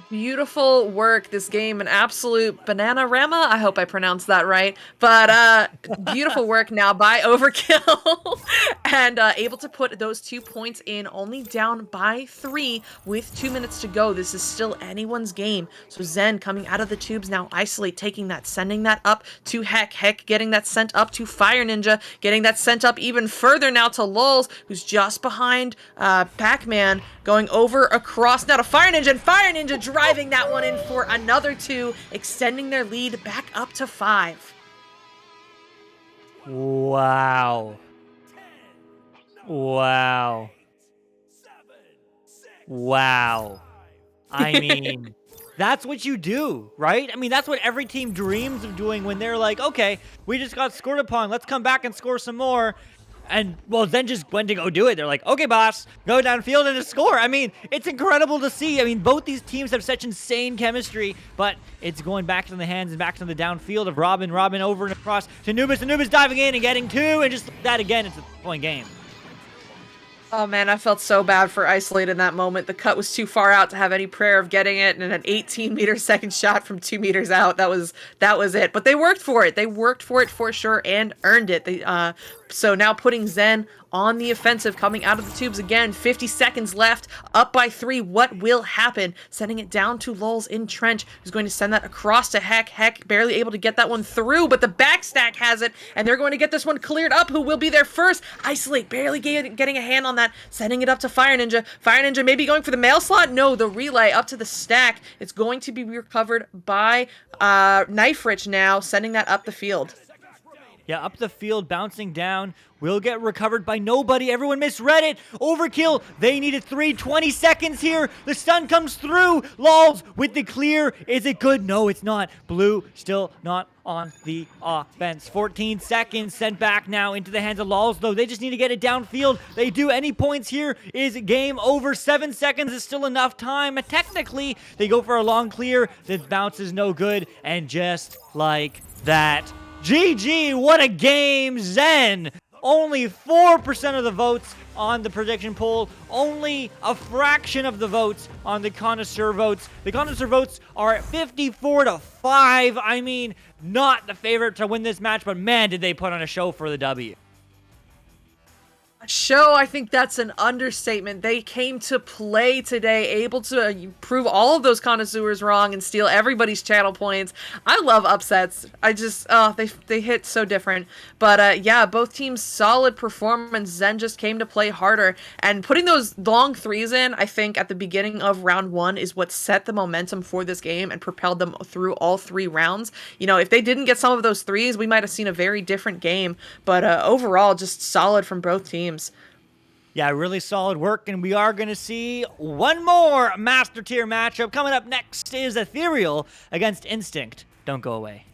Beautiful work this game, an absolute banana-rama. I hope I pronounced that right. But beautiful work now by Overkill and able to put those 2 points in, only down by 3 with 2 minutes to go. This is still anyone's game. So Zen coming out of the tubes now, Isolate taking that, sending that up to Heck. Heck getting that sent up to Fire Ninja, getting that sent up even further now to Lulz, who's just behind Pac-Man, going over across now to Fire Ninja, and Fire Ninja driving that one in for another 2, extending their lead back up to 5. Wow. Wow. Wow. I mean, that's what you do, right? I mean, that's what every team dreams of doing when they're like, okay, we just got scored upon. Let's come back and score some more. And, well, Zen just went to go do it. They're like, okay, boss, go downfield and just score. I mean, it's incredible to see. I mean, both these teams have such insane chemistry, but it's going back to the hands and back to the downfield of Robin. Robin over and across to Anubis. Anubis diving in and getting 2, and just like that again, it's a 3-point game. Oh man, I felt so bad for Isolate in that moment. The cut was too far out to have any prayer of getting it, and an 18-meter second shot from 2 meters out. That was it. But they worked for it. They worked for it for sure and earned it. So now putting Zen on the offensive, coming out of the tubes again. 50 seconds left, up by 3. What will happen? Sending it down to Lulz in Trench, who's going to send that across to Heck. Heck barely able to get that one through, but the backstack has it, and they're going to get this one cleared up. Who will be there first? Isolate barely getting a hand on that, sending it up to Fire Ninja. Fire Ninja maybe going for the mail slot? No, the relay up to the stack. It's going to be recovered by Knife Rich now, sending that up the field. Yeah, up the field, bouncing down. Will get recovered by nobody. Everyone misread it. Overkill. They needed 20 seconds here. The stun comes through. Lulz with the clear. Is it good? No, it's not. Blue still not on the offense. 14 seconds sent back now into the hands of Lulz, though. They just need to get it downfield. They do. Any points here is game over. 7 seconds is still enough time. Technically, they go for a long clear. The bounce is no good. And just like that, GG, what a game, Zen. Only 4% of the votes on the prediction poll. Only a fraction of the votes on the connoisseur votes. The connoisseur votes are at 54-5. I mean, not the favorite to win this match, but man, did they put on a show for the W. Show, I think that's an understatement. They came to play today, able to prove all of those connoisseurs wrong and steal everybody's channel points. I love upsets. I just, they hit so different. But yeah, both teams solid performance. Zen just came to play harder, and putting those long 3s in, I think at the beginning of round 1 is what set the momentum for this game and propelled them through all 3 rounds. You know, if they didn't get some of those 3s, we might have seen a very different game. But overall, just solid from both teams. Yeah, really solid work, and we are going to see one more Master Tier matchup. Coming up next is Ethereal against Instinct. Don't go away.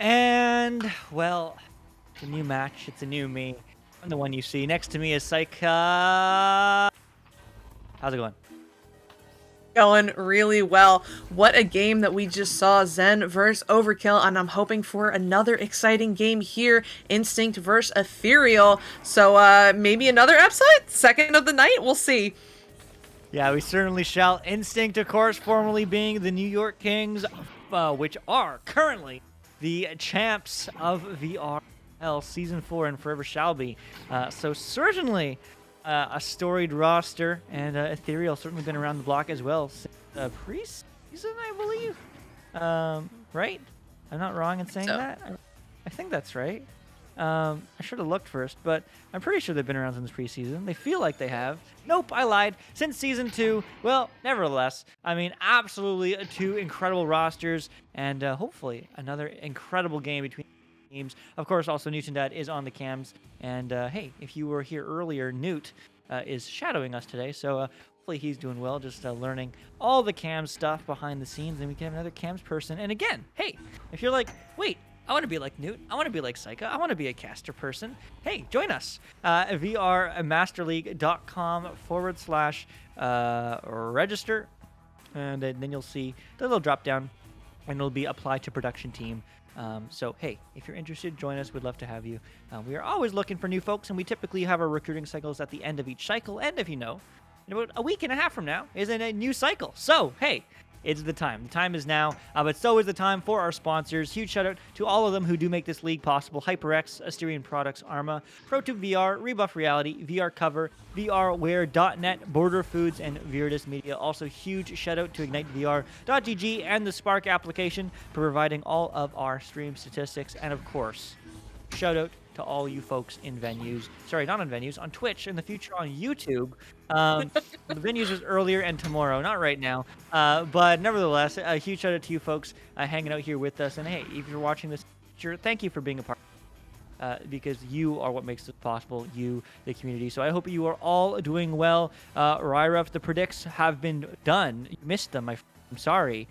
And, well, it's a new match. It's a new me. I'm the one you see. Next to me is Saika. How's it going? Going really well. What a game that we just saw. Zen versus Overkill, and I'm hoping for another exciting game here. Instinct versus Ethereal. So maybe another upset? Second of the night? We'll see. Yeah, we certainly shall. Instinct, of course, formerly being the New York Kings, which are currently the champs of VRML Season 4 and forever shall be. So certainly a storied roster, and Ethereal certainly been around the block as well since pre-season, I believe. Right? I'm not wrong in saying that? I think that's right. I should have looked first, but I'm pretty sure they've been around since preseason. They feel like they have. Nope, I lied. Since Season 2. Well, nevertheless, I mean, absolutely two incredible rosters, and hopefully another incredible game between teams. Of course, also Newton Dad is on the cams, and hey, if you were here earlier, Newt is shadowing us today, so hopefully he's doing well, just learning all the cams stuff behind the scenes, and we can have another cams person. And again, hey, if you're like, wait, I want to be like Newt. I want to be like Saika. I want to be a caster person. Hey, join us. VRMasterleague.com/register. And then you'll see the little drop down, and it'll be apply to production team. So, hey, if you're interested, join us. We'd love to have you. We are always looking for new folks, and we typically have our recruiting cycles at the end of each cycle. And if you know, in about a week and a half from now is a new cycle. So, hey, it's the time. The time is now, but so is the time for our sponsors. Huge shout out to all of them who do make this league possible. HyperX, Asterion Products, Arma, ProTube VR, Rebuff Reality, VR Cover, VRWare.net, Border Foods, and Viridis Media. Also, huge shout out to IgniteVR.gg and the Spark application for providing all of our stream statistics. And of course, shout out to all you folks in venues. Sorry, not on venues, on Twitch, in the future on YouTube. The venues is earlier and tomorrow, not right now. But nevertheless, a huge shout out to you folks hanging out here with us. And hey, if you're watching this, thank you for being a part. Because you are what makes this possible, you, the community. So I hope you are all doing well. Ryruff, the predicts have been done. You missed them, I'm sorry.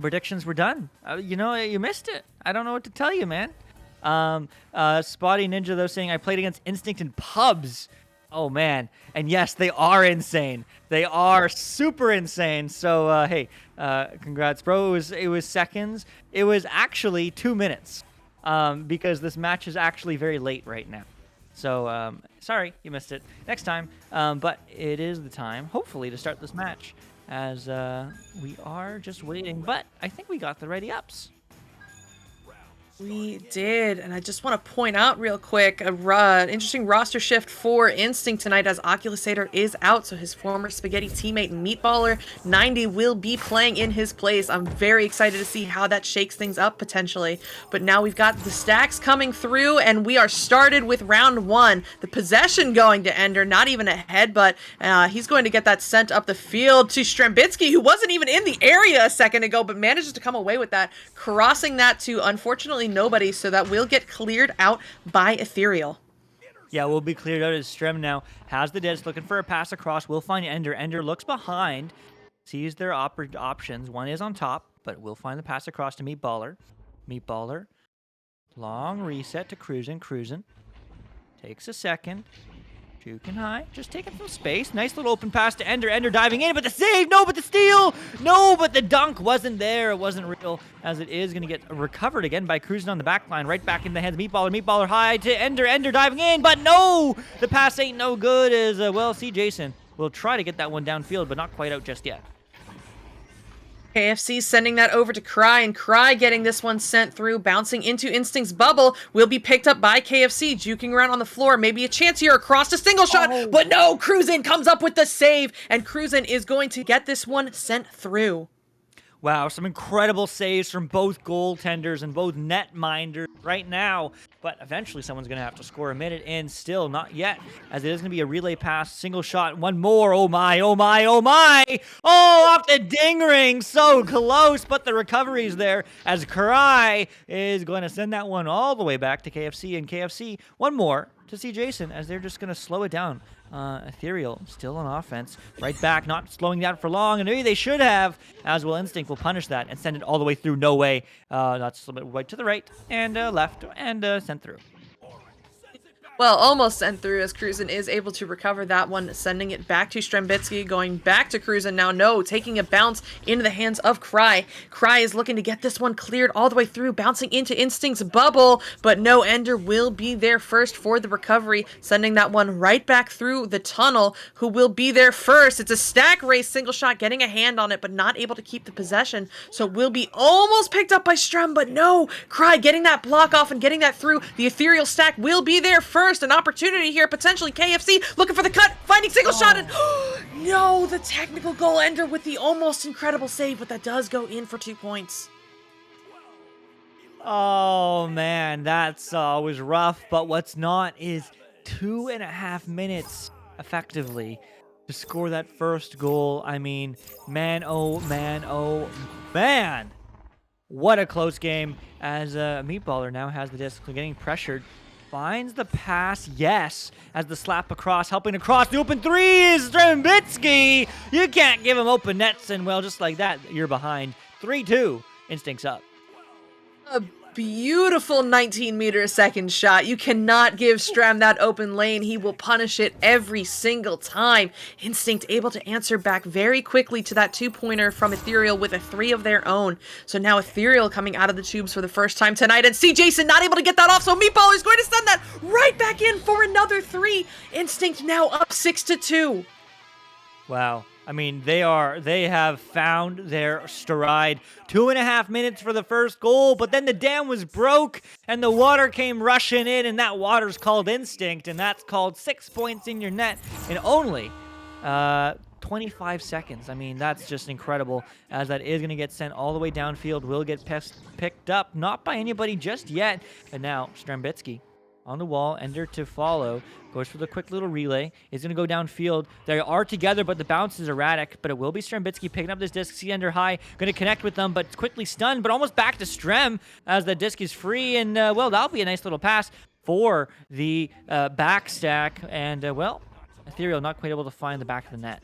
Predictions were done. You missed it. I don't know what to tell you, man. Spotty Ninja, though, saying, I played against Instinct in pubs. Oh, man. And yes, they are insane. They are super insane. So, hey, congrats, bro. It was seconds. It was actually 2 minutes. Because this match is actually very late right now. So, sorry, you missed it. Next time. But it is the time, hopefully, to start this match. As we are just waiting. But I think we got the ready-ups. We did, and I just want to point out real quick, an interesting roster shift for Instinct tonight as Oculusator is out, so his former Spaghetti teammate Meatballer 90 will be playing in his place. I'm very excited to see how that shakes things up potentially, but now we've got the stacks coming through, and we are started with round one. The possession going to Ender, not even ahead, but he's going to get that sent up the field to Strambitsky, who wasn't even in the area a second ago, but manages to come away with that, crossing that to, unfortunately, nobody, so that will get cleared out by Ethereal. Yeah, we'll be cleared out as Strem now has the Deads looking for a pass across. We'll find Ender. Ender looks behind, sees their options. One is on top, but we'll find the pass across to Meatballer. Meatballer, long reset to Cruisin'. Takes a second. Juking high, just taking some space. Nice little open pass to Ender. Ender diving in, but the save, no, but the steal, no, but the dunk wasn't there. It wasn't real, as it is going to get recovered again by Cruisin' on the back line, right back in the hands of Meatballer. Meatballer high to Ender. Ender diving in, but no, the pass ain't no good. As well, see Jason will try to get that one downfield, but not quite out just yet. KFC sending that over to Cry, and Cry getting this one sent through, bouncing into Instinct's bubble, will be picked up by KFC, juking around on the floor, maybe a chance here across to single shot, but no, Cruisin' comes up with the save, and Cruisin' is going to get this one sent through. Wow, some incredible saves from both goaltenders and both netminders right now. But eventually someone's going to have to score a minute in. Still not yet, as it is going to be a relay pass, single shot, one more. Oh my, oh my, oh my. Oh, off the ding ring. So close, but the recovery's there as Karai is going to send that one all the way back to KFC. And KFC, one more to see Jason, as they're just going to slow it down Ethereal still on offense. Right back, not slowing down for long, and maybe they should have, as well Instinct will punish that and send it all the way through. No way. Not just a little bit right to the right and left and sent through. Well, almost sent through as Cruzen is able to recover that one, sending it back to Strembitsky, going back to Cruzen now. No, taking a bounce into the hands of Cry. Cry is looking to get this one cleared all the way through, bouncing into Instinct's bubble, but no, Ender will be there first for the recovery, sending that one right back through the tunnel. Who will be there first? It's a stack race, single shot, getting a hand on it, but not able to keep the possession, so will be almost picked up by Strem, but no, Cry getting that block off and getting that through. The Ethereal stack will be there first. An opportunity here, potentially KFC looking for the cut, finding single shot, and no, the technical goal Ender with the almost incredible save, but that does go in for 2 points. Oh man, that's was rough, but what's not is 2.5 minutes effectively to score that first goal. I mean, man, oh man, oh man. What a close game as Meatballer now has the disc, getting pressured. Finds the pass, yes, as the slap across, helping across. The open three is Strembitsky. You can't give him open nets, and well, just like that, you're behind. 3-2, Instinct's up. A beautiful 19-meter-a-second shot. You cannot give Stram that open lane. He will punish it every single time. Instinct able to answer back very quickly to that 2-pointer from Ethereal with a 3 of their own. So now Ethereal coming out of the tubes for the first time tonight, and see Jason not able to get that off, so Meatballer is going to send that right back in for another 3. Instinct now up 6-2. Wow. I mean, they have found their stride. 2.5 minutes for the first goal, but then the dam was broke and the water came rushing in, and that water's called Instinct, and that's called 6 points in your net in only 25 seconds. I mean, that's just incredible, as that is going to get sent all the way downfield, will get picked up, not by anybody just yet, and now Strembitsky on the wall, Ender to follow, goes for the quick little relay, is going to go downfield. They are together, but the bounce is erratic, but it will be Strembitsky picking up this disc, see Ender high, going to connect with them, but quickly stunned, but almost back to Strem as the disc is free, and well, that'll be a nice little pass for the back stack, and well, Ethereal not quite able to find the back of the net.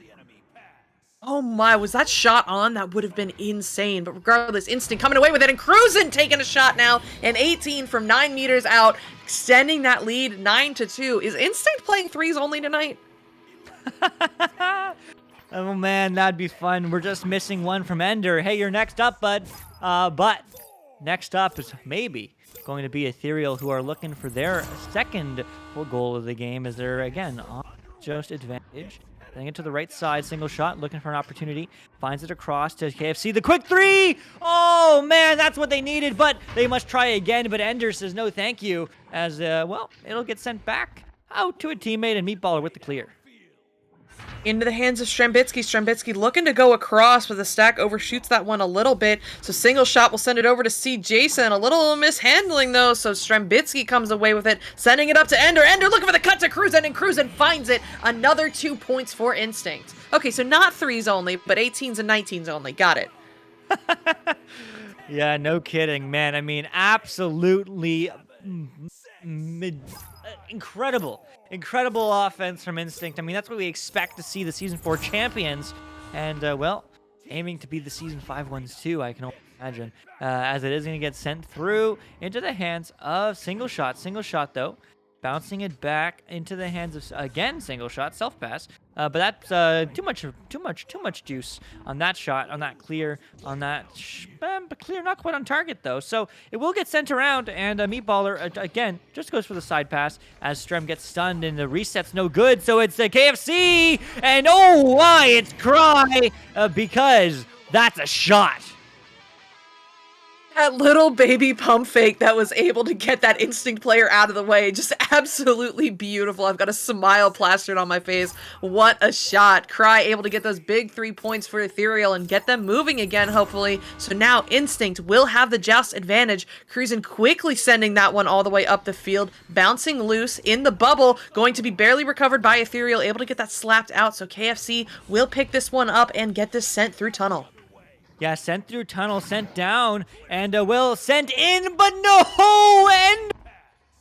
Oh my, was that shot on? That would have been insane. But regardless, Instinct coming away with it, and Cruzen taking a shot now, and 18 from 9 meters out, extending that lead 9-2. Is Instinct playing threes only tonight? Oh man, that'd be fun. We're just missing one from Ender. Hey, you're next up, bud. But next up is maybe going to be Ethereal, who are looking for their second full goal of the game, as they're again on just advantage. Getting it to the right side, single shot, looking for an opportunity. Finds it across to KFC. The quick 3! Oh, man, that's what they needed, but they must try again. But Ender says no thank you, as, well, it'll get sent back out to a teammate, and Meatballer with the clear. Into the hands of Strembitsky. Strembitsky looking to go across, but the stack overshoots that one a little bit. So single shot will send it over to see Jason. A little mishandling though, so Strembitsky comes away with it, sending it up to Ender. Ender looking for the cut to Cruzen, and Cruzen finds it. Another 2 points for Instinct. Okay, so not threes only, but 18s and 19s only. Got it. Yeah, no kidding, man. I mean, absolutely incredible offense from Instinct. I mean, that's what we expect to see the Season 4 champions. And, well, aiming to be the Season 5 ones too, I can only imagine. As it is going to get sent through into the hands of Single Shot. Single Shot, though, bouncing it back into the hands of, again, Single Shot, self-pass. But that's too much juice on that shot, on that clear, on that but clear, not quite on target though. So it will get sent around, and Meatballer again just goes for the side pass as Strem gets stunned, and the reset's no good. So it's the KFC, and oh why it's Cry because that's a shot. That little baby pump fake that was able to get that Instinct player out of the way. Just absolutely beautiful. I've got a smile plastered on my face. What a shot. Cry able to get those big 3 points for Ethereal and get them moving again, hopefully. So now Instinct will have the joust advantage. Cruzen quickly sending that one all the way up the field. Bouncing loose in the bubble. Going to be barely recovered by Ethereal. Able to get that slapped out. So KFC will pick this one up and get this sent through tunnel. Yeah, sent through tunnel, sent down, and well, sent in, but no! And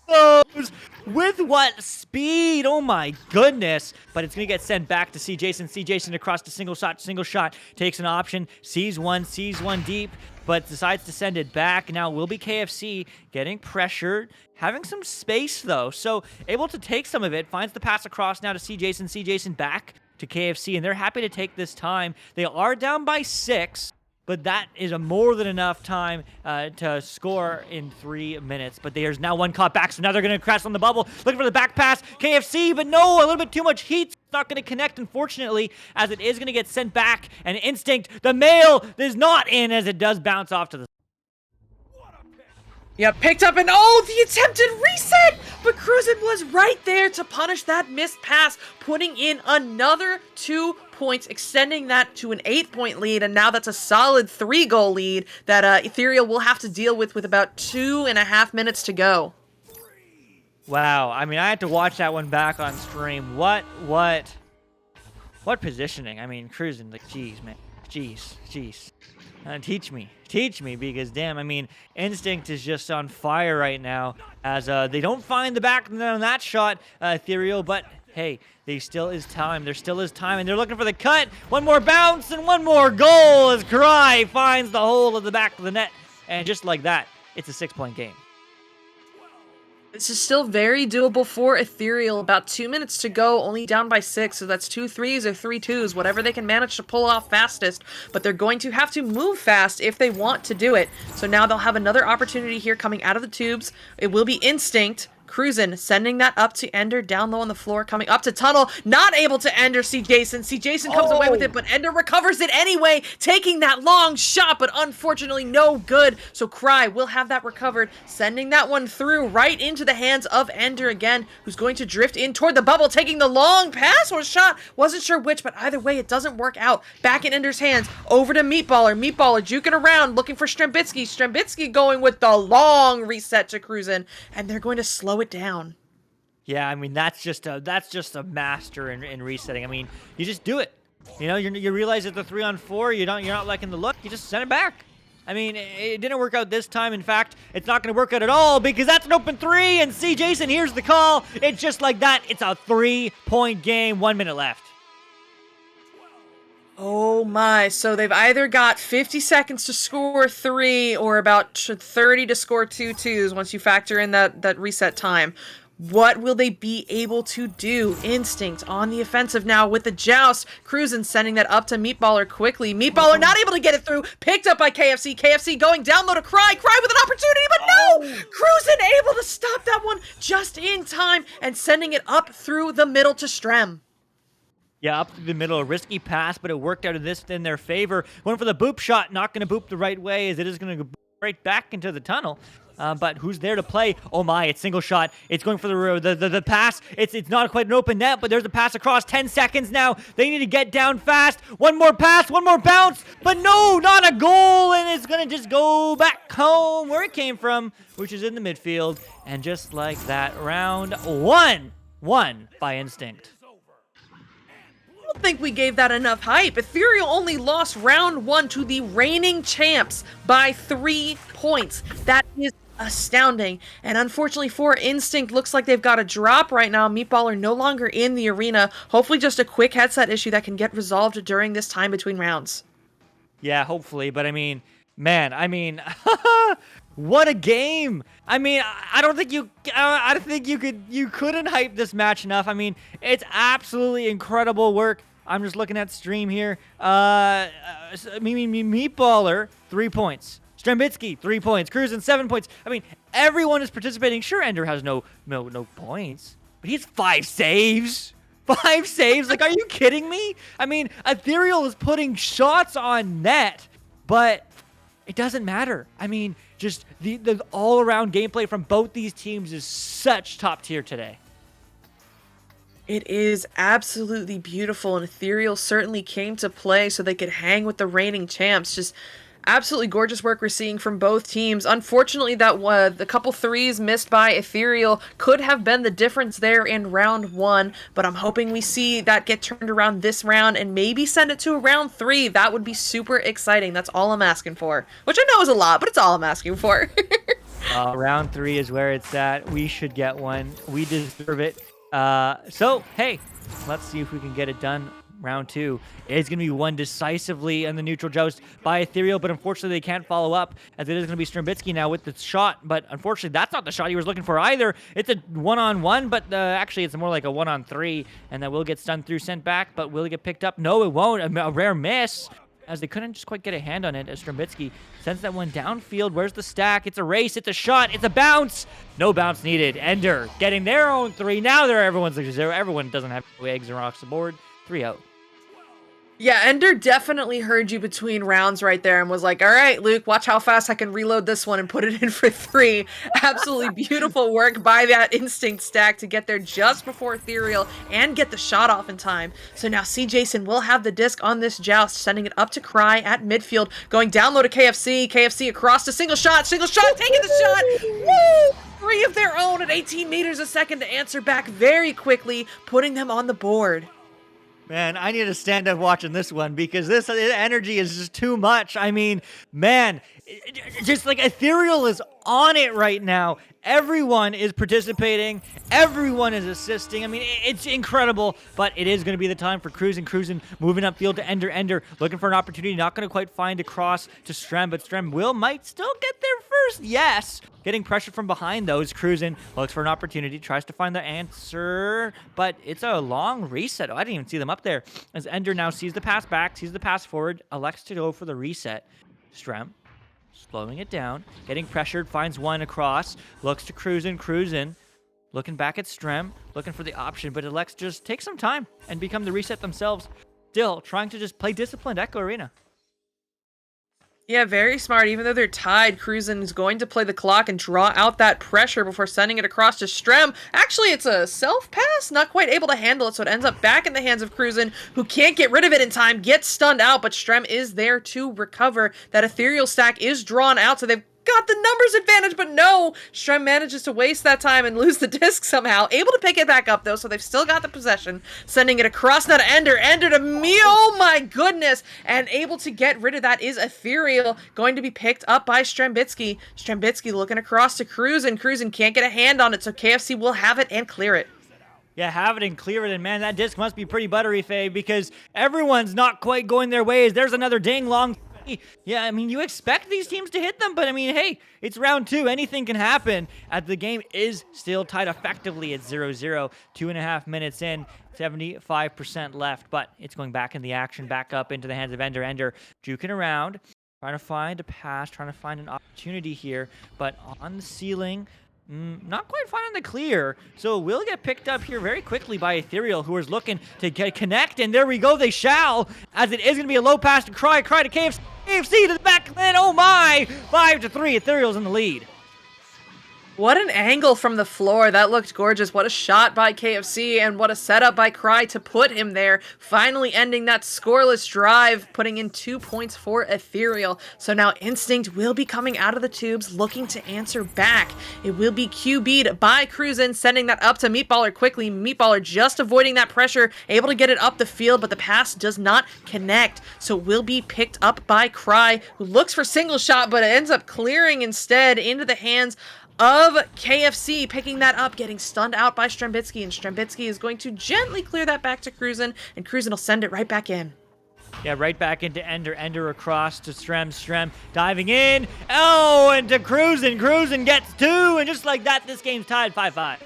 goes. With what speed? Oh my goodness. But it's going to get sent back to see Jason. See Jason across the single shot. Takes an option. Sees one deep, but decides to send it back. Now will be KFC getting pressured. Having some space though. So able to take some of it. Finds the pass across now to see Jason. See Jason back to KFC. And they're happy to take this time. They are down by 6. But that is a more than enough time to score in 3 minutes. But there's now one caught back, so now they're going to crash on the bubble. Looking for the back pass. KFC, but no, a little bit too much heat. It's not going to connect, unfortunately, as it is going to get sent back. And Instinct, the mail, is not in as it does bounce off to the... Yeah, picked up and oh, the attempted reset! But Cruzen was right there to punish that missed pass, putting in another 2 points, extending that to an 8-point lead, and now that's a solid 3-goal lead that Ethereal will have to deal with about 2.5 minutes to go. Wow, I mean, I had to watch that one back on stream. What positioning? I mean, Cruzen, like, jeez, man. Jeez. Teach me, because damn, I mean, Instinct is just on fire right now as they don't find the back on that shot, Ethereal, but hey, there still is time, and they're looking for the cut. One more bounce and one more goal as Cry finds the hole of the back of the net, and just like that, it's a 6-point game. This is still very doable for Ethereal. About 2 minutes to go, only down by 6, so that's 2 threes or 3 twos, whatever they can manage to pull off fastest. But they're going to have to move fast if they want to do it. So now they'll have another opportunity here coming out of the tubes. It will be Instinct. Cruzen sending that up to Ender, down low on the floor, coming up to Tunnel, not able to Ender, see Jason comes away with it, but Ender recovers it anyway, taking that long shot, but unfortunately no good, so Cry will have that recovered, sending that one through right into the hands of Ender again, who's going to drift in toward the bubble, taking the long pass or shot, wasn't sure which, but either way it doesn't work out, back in Ender's hands, over to Meatballer juking around, looking for Strembitsky going with the long reset to Cruzen, and they're going to slow it down. Yeah, I mean, that's just a master in resetting. I mean, you just do it. You know, you realize that the 3-on-4, you're not liking the look, you just send it back. I mean, it didn't work out this time. In fact, it's not going to work out at all because that's an open 3, and see Jason, here's the call. It's just like that. It's a 3-point game, 1 minute left. Oh my, so they've either got 50 seconds to score 3 or about 30 to score 2 twos once you factor in that reset time. What will they be able to do? Instinct on the offensive now with the joust. Cruzen sending that up to Meatballer quickly. Meatballer not able to get it through. Picked up by KFC. KFC going down low to Cry. Cry with an opportunity, but no! Cruzen able to stop that one just in time and sending it up through the middle to Strem. Yeah, up to the middle, a risky pass, but it worked out of this in their favor. Went for the boop shot, not going to boop the right way as it is going to go right back into the tunnel. But who's there to play? Oh my, it's single shot. It's going for the pass. It's not quite an open net, but there's a pass across. 10 seconds now. They need to get down fast. One more pass, one more bounce, but no, not a goal, and it's going to just go back home where it came from, which is in the midfield. And just like that, round 1 won by Instinct. I don't think we gave that enough hype. Ethereal only lost round 1 to the reigning champs by 3 points. That is astounding. And unfortunately for Instinct, looks like they've got a drop right now. Meatballer no longer in the arena. Hopefully just a quick headset issue that can get resolved during this time between rounds. Yeah, hopefully. But I mean, man, what a game! I mean, I don't think you couldn't hype this match enough. I mean, it's absolutely incredible work. I'm just looking at stream here. Meatballer 3 points. Strembitsky 3 points. Cruzen 7 points. I mean, everyone is participating. Sure, Ender has no points, but he's 5 saves. 5 saves? Like, are you kidding me? I mean, Ethereal is putting shots on net, but it doesn't matter. I mean, just the all-around gameplay from both these teams is such top tier today. It is absolutely beautiful, and Ethereal certainly came to play so they could hang with the reigning champs. Just absolutely gorgeous work we're seeing from both teams. Unfortunately, the couple threes missed by Ethereal could have been the difference there in round 1, but I'm hoping we see that get turned around this round and maybe send it to a round 3. That would be super exciting. That's all I'm asking for. Which I know is a lot, but it's all I'm asking for. Round 3 is where it's at. We should get one. We deserve it. So, hey, let's see if we can get it done. Round 2 is going to be won decisively in the neutral joust by Ethereal, but unfortunately they can't follow up, as it is going to be Strambitsky now with the shot, but unfortunately that's not the shot he was looking for either. It's a one-on-one, but actually it's more like a one-on-3, and that will get stunned through, sent back, but will it get picked up? No, it won't. A rare miss, as they couldn't just quite get a hand on it, as Strambitsky sends that one downfield. Where's the stack? It's a race, it's a shot, it's a bounce. No bounce needed. Ender getting their own 3. Now everyone's like 0. Everyone doesn't have eggs or off the board. 3-0. Yeah, Ender definitely heard you between rounds right there and was like, all right, Luke, watch how fast I can reload this one and put it in for 3. Absolutely beautiful work by that instinct stack to get there just before Ethereal and get the shot off in time. So now C. Jason will have the disc on this joust, sending it up to Cry at midfield, going down low to KFC. KFC across to single shot, taking the shot. Woo! 3 of their own at 18 meters a second to answer back very quickly, putting them on the board. Man, I need to stand up watching this one because this energy is just too much. I mean, man, just like Ethereal is on it right now. Everyone is participating. Everyone is assisting. I mean, it's incredible, but it is going to be the time for Cruisin', moving upfield to Ender, looking for an opportunity. Not going to quite find a cross to Strem, but Strem might still get there first. Yes. Getting pressure from behind those. Cruisin' looks for an opportunity, tries to find the answer, but it's a long reset. Oh, I didn't even see them up there. As Ender now sees the pass back, sees the pass forward, elects to go for the reset. Strem slowing it down, getting pressured, finds one across, looks to Cruisin', looking back at Strem, looking for the option, but elects just take some time and become the reset themselves. Still trying to just play disciplined Echo Arena. Yeah, very smart. Even though they're tied, Cruisin' is going to play the clock and draw out that pressure before sending it across to Strem. Actually, it's a self-pass, not quite able to handle it, so it ends up back in the hands of Cruisin', who can't get rid of it in time, gets stunned out, but Strem is there to recover. That Ethereal stack is drawn out, so they've got the numbers advantage, but no! Strem manages to waste that time and lose the disc somehow. Able to pick it back up, though, so they've still got the possession. Sending it across now to Ender to me, oh my goodness! And able to get rid of that is Ethereal, going to be picked up by Strambitsky. Strambitsky looking across to Cruisin'. Cruisin' can't get a hand on it, so KFC will have it and clear it. Yeah, have it and clear it, and man, that disc must be pretty buttery, Faye, because everyone's not quite going their ways. There's another ding long. Yeah, I mean, you expect these teams to hit them, but I mean, hey, it's round 2. Anything can happen. The game is still tied effectively at 0-0. 2.5 minutes in, 75% left, but it's going back in the action, back up into the hands of Ender. Ender juking around, trying to find a pass, trying to find an opportunity here, but on the ceiling, not quite finding the clear, so we'll get picked up here very quickly by Ethereal, who is looking to connect, and there we go, they shall, as it is going to be a low pass to Cry to KFC to the back, and oh my, 5-3, Ethereal's in the lead. What an angle from the floor. That looked gorgeous. What a shot by KFC and what a setup by Cry to put him there. Finally ending that scoreless drive, putting in 2 points for Ethereal. So now Instinct will be coming out of the tubes looking to answer back. It will be QB'd by Cruisin', sending that up to Meatballer quickly. Meatballer just avoiding that pressure, able to get it up the field, but the pass does not connect. So it will be picked up by Cry, who looks for single shot, but it ends up clearing instead into the hands of KFC, picking that up, getting stunned out by Strambitsky, and Strambitsky is going to gently clear that back to Cruisin', and Cruisin' will send it right back in. Yeah, right back into Ender across to Strem diving in, oh, and to Cruisin' gets 2, and just like that, this game's tied 5-5.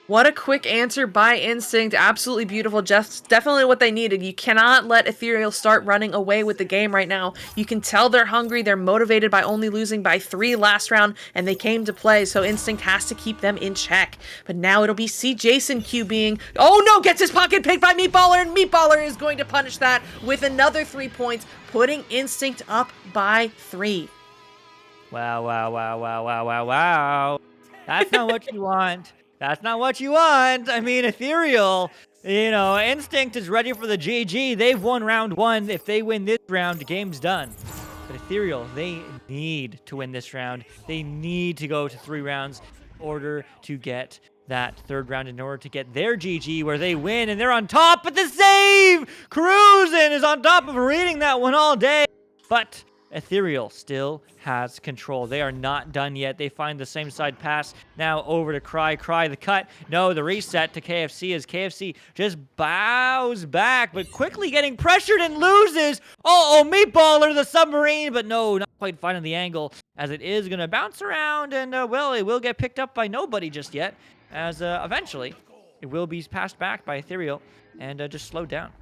What a quick answer by Instinct. Absolutely beautiful. Just definitely what they needed. You cannot let Ethereal start running away with the game right now. You can tell they're hungry. They're motivated by only losing by 3 last round, and they came to play, so Instinct has to keep them in check. But now it'll be C. Jason QBing. Oh no, gets his pocket picked by Meatballer, and Meatballer is going to punish that with another 3 points, putting Instinct up by 3. Wow. That's not what you want. That's not what you want. I mean, Ethereal, Instinct is ready for the GG. They've won round 1. If they win this round, the game's done. But Ethereal, they need to win this round. They need to go to 3 rounds in order to get that 3rd round, in order to get their GG where they win and they're on top. But the save! Cruisin' is on top of reading that one all day. But Ethereal still has control. They are not done yet. They find the same side pass. Now over to Cry. Cry the cut. No, the reset to KFC as KFC just bows back, but quickly getting pressured and loses. Oh, Meatballer, the submarine, but no, not quite finding the angle as it is going to bounce around and, well, it will get picked up by nobody just yet as eventually it will be passed back by Ethereal and just slowed down.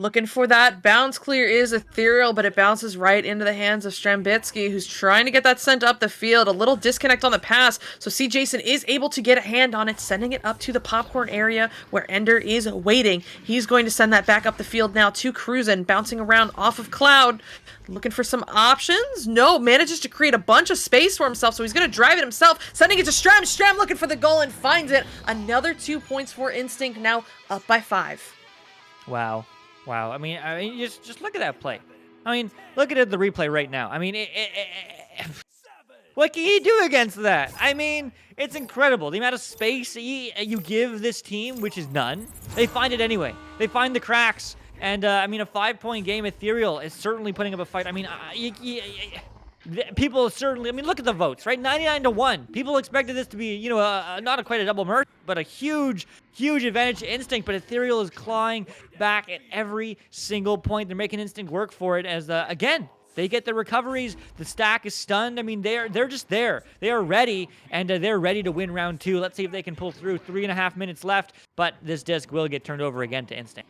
Looking for that bounce clear is Ethereal, but it bounces right into the hands of Strambitsky, who's trying to get that sent up the field. A little disconnect on the pass, so C. Jason is able to get a hand on it, sending it up to the popcorn area where Ender is waiting. He's going to send that back up the field now to Cruisin, bouncing around off of Cloud. Looking for some options. No, manages to create a bunch of space for himself, so he's going to drive it himself, sending it to Stram. Stram looking for the goal and finds it. Another 2 points for Instinct, now up by 5. Wow. Wow. I mean, just look at that play. I mean, look at the replay right now. I mean, what can you do against that? I mean, it's incredible. The amount of space you give this team, which is none, they find it anyway. They find the cracks. And, I mean, a 5-point game, Ethereal is certainly putting up a fight. I mean, people certainly, I mean, look at the votes, right? 99-1. People expected this to be, you know, not quite a double merge, but a huge advantage to Instinct. But Ethereal is clawing back at every single point. They're making Instinct work for it as, again, they get the recoveries. The stack is stunned. I mean, they're just there. They are ready, and they're ready to win round 2. Let's see if they can pull through. 3.5 minutes left, but this disc will get turned over again to Instinct.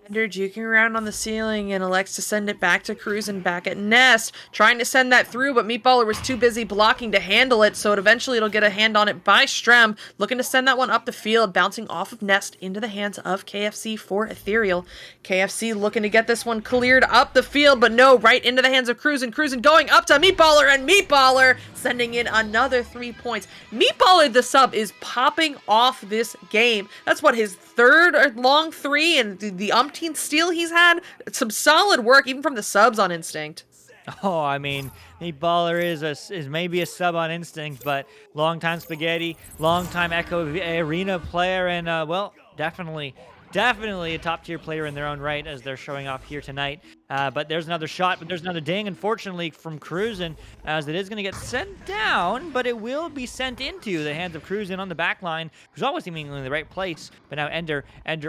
Ender juking around on the ceiling and elects to send it back to Cruz and back at Nest. Trying to send that through, but Meatballer was too busy blocking to handle it, so it'll get a hand on it by Strem. Looking to send that one up the field, bouncing off of Nest into the hands of KFC for Ethereal. KFC looking to get this one cleared up the field, but no, right into the hands of Cruz and going up to Meatballer, and Meatballer sending in another 3 points. Meatballer, the sub, is popping off this game. That's what, his third long 3, and the umpteenth steal he's had. Some solid work, even from the subs on Instinct. Oh, I mean, Meatballer is maybe a sub on Instinct, but long-time Spaghetti, long-time Echo Arena player, and, well, definitely a top-tier player in their own right, as they're showing off here tonight. But there's another shot, but there's another ding, unfortunately, from Cruisin', as it is going to get sent down, but it will be sent into the hands of Cruisin' on the back line, who's always seemingly in the right place. But now Ender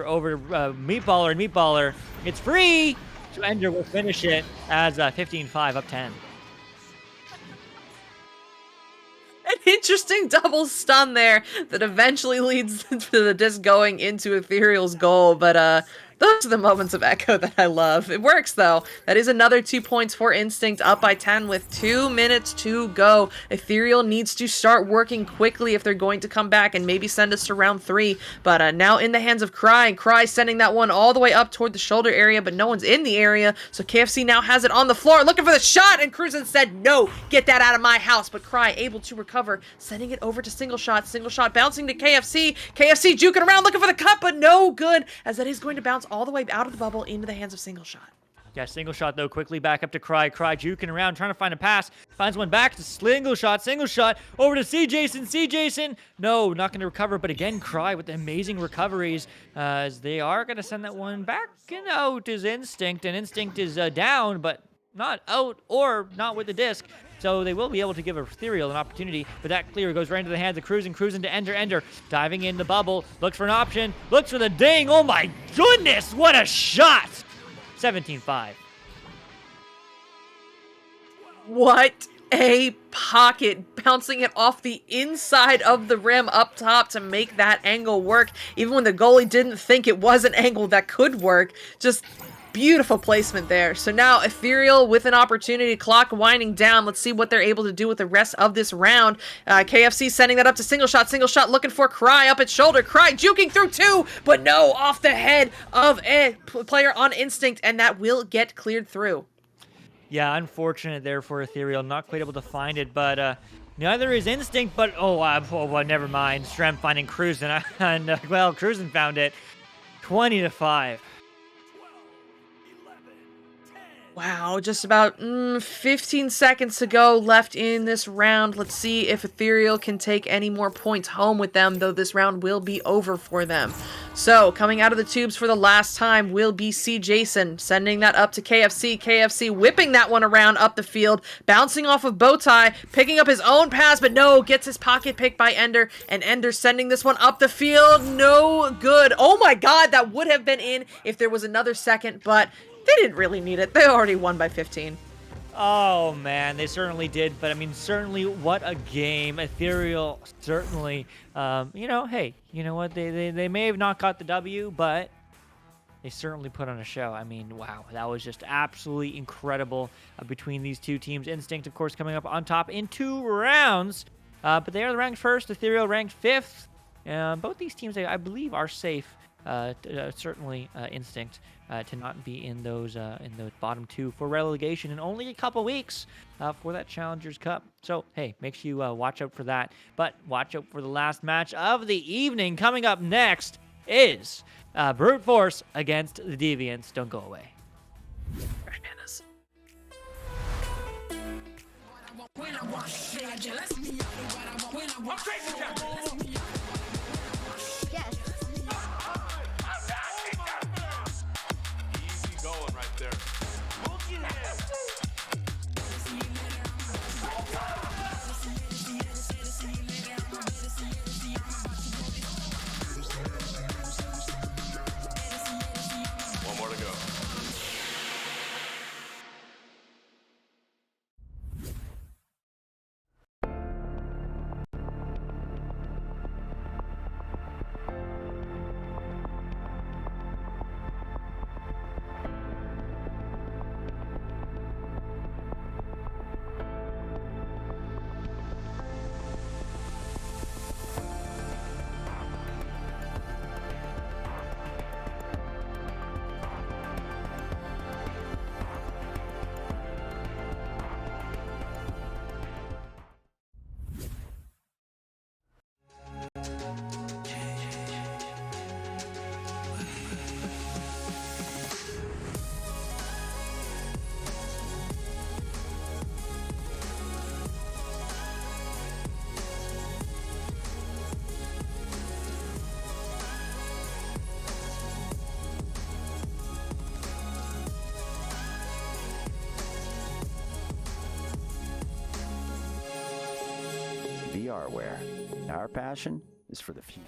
over to Meatballer, and Meatballer, it's free! So Ender will finish it as 15-5, up 10. An interesting double stun there that eventually leads to the disc going into Ethereal's goal, but those are the moments of Echo that I love. It works, though. That is another 2 points for Instinct, up by 10 with 2 minutes to go. Ethereal needs to start working quickly if they're going to come back and maybe send us to round 3. But now in the hands of Cry, and Cry sending that one all the way up toward the shoulder area, but no one's in the area, so KFC now has it on the floor, looking for the shot, and Cruisin said, no, get that out of my house. But Cry able to recover, sending it over to Single Shot bouncing to KFC. KFC juking around, looking for the cut, but no good, as that is going to bounce all the way out of the bubble into the hands of Single Shot. Yeah, Single Shot, though, quickly back up to Cry. Cry juking around, trying to find a pass. Finds one back to Single Shot, over to C. Jason. No, not going to recover, but again, Cry with the amazing recoveries, as they are going to send that one back and out is Instinct, and Instinct is down, but not out or not with the disc. So they will be able to give Ethereal an opportunity, but that clear goes right into the hands of Cruisin to Ender, diving in the bubble, looks for an option, looks for the ding. Oh my goodness, what a shot! 17-5. What a pocket, bouncing it off the inside of the rim up top to make that angle work, even when the goalie didn't think it was an angle that could work. Just beautiful placement there. So now Ethereal with an opportunity, clock winding down. Let's see what they're able to do with the rest of this round. KFC sending that up to Single Shot looking for Cry up its shoulder. Cry juking through 2, but no, off the head of a player on Instinct, and that will get cleared through. Yeah, unfortunate there for Ethereal, not quite able to find it, but neither is Instinct, but well, never mind. Strem finding Cruisin, and well, Cruisin found it. 20-5. Wow, just about 15 seconds to go left in this round. Let's see if Ethereal can take any more points home with them, though this round will be over for them. So, coming out of the tubes for the last time will be C. Jason, sending that up to KFC. KFC whipping that one around up the field, bouncing off of Bowtie, picking up his own pass, but no, gets his pocket picked by Ender, and Ender sending this one up the field. No good. Oh my god, that would have been in if there was another second, but they didn't really need it. They already won by 15. Oh, man, they certainly did. But, I mean, certainly what a game. Ethereal, certainly, you know, hey, you know what? They may have not got the W, but they certainly put on a show. I mean, wow, that was just absolutely incredible between these two teams. Instinct, of course, coming up on top in 2 rounds. But they are ranked first. Ethereal ranked 5th. Both these teams, I believe, are safe. Certainly Instinct to not be in those bottom 2 for relegation in only a couple weeks for that Challengers Cup. So hey, make sure you watch out for that. But watch out for the last match of the evening. Coming up next is Brute Force against the Deviants. Don't go away. Fresh Pandas. Easy going right there. One more to go. VRware. Our passion is for the future.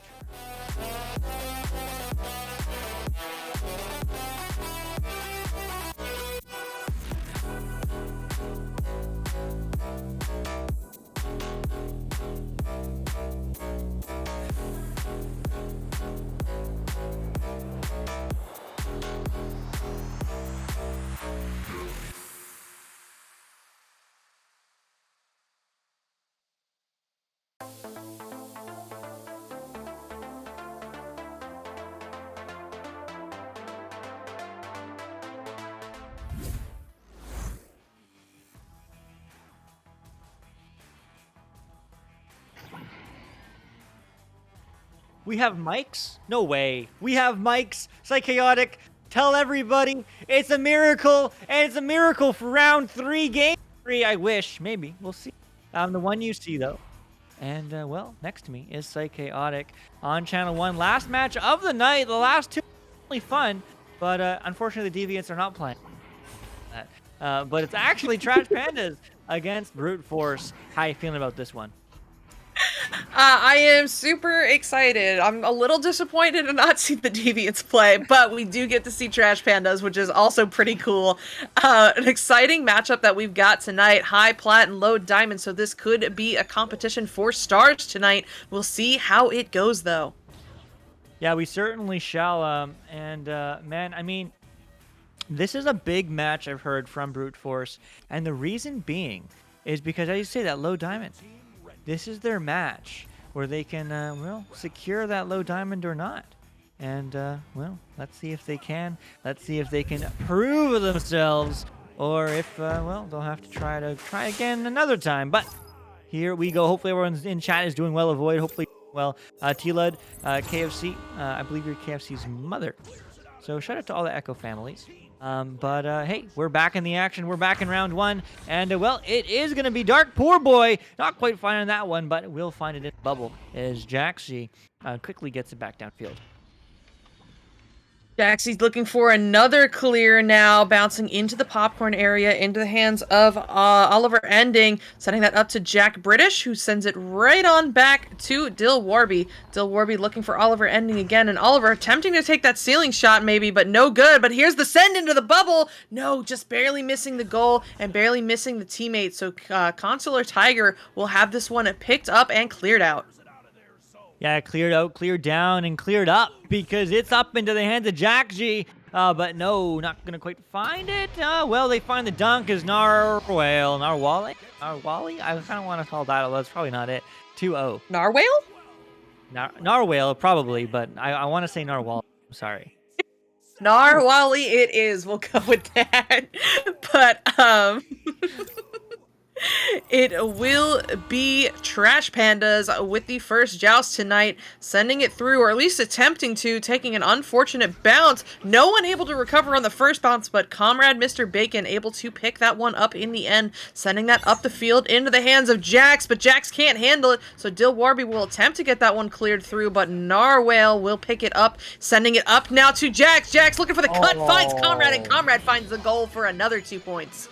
We have mics? No way. We have mics. Psychotic. Tell everybody it's a miracle, and it's a miracle for round 3, game 3. I wish. Maybe. We'll see. The one you see, though. And, well, next to me is Psychotic on Channel 1. Last match of the night. The last 2 were really fun, but unfortunately the Deviants are not playing. But it's actually Trash Pandas against Brute Force. How you feeling about this one? I am super excited. I'm a little disappointed to not see the Deviants play, but we do get to see Trash Pandas, which is also pretty cool. An exciting matchup that we've got tonight. High Plat and Low Diamond, so this could be a competition for stars tonight. We'll see how it goes, though. Yeah, we certainly shall. Man, I mean, this is a big match I've heard from Brute Force, and the reason being is because, as you say, that Low Diamond. This is their match where they can, well, secure that Low Diamond or not. And, well, let's see if they can. Let's see if they can prove themselves, or if, well, they'll have to try again another time. But here we go. Hopefully everyone in chat is doing well. Avoid, hopefully, well. T-Lud, KFC, I believe you're KFC's mother. So shout out to all the Echo families. Hey, we're back in the action. We're back in round 1. And, well, it is going to be Dark Poor Boy. Not quite finding that one, but we'll find it in Bubble as Jaxi quickly gets it back downfield. Jaxie's looking for another clear now, bouncing into the popcorn area, into the hands of Oliver Ending, setting that up to Jack British, who sends it right on back to Dill Warby. Dill Warby looking for Oliver Ending again, and Oliver attempting to take that ceiling shot maybe, but no good. But here's the send into the bubble. No, just barely missing the goal and barely missing the teammate. So Consular Tiger will have this one picked up and cleared out. Yeah, cleared out, cleared down, and cleared up because it's up into the hands of Jack G. But no, not going to quite find it. Well, they find the dunk as Narwhali? I kind of want to call that, although that's probably not it. 2-0. Narwhale? Narwhale, probably, but I want to say Narwhal. I'm sorry. Narwhali it is. We'll go with that. But, it will be Trash Pandas with the first joust tonight, sending it through, or at least attempting to, taking an unfortunate bounce. No one able to recover on the first bounce, but Comrade Mr. Bacon able to pick that one up in the end, sending that up the field into the hands of Jax, but Jax can't handle it, so Dill Warby will attempt to get that one cleared through, but Narwhale will pick it up, sending it up now to Jax. Jax looking for the cut, finds Comrade, and Comrade finds the goal for another 2 points.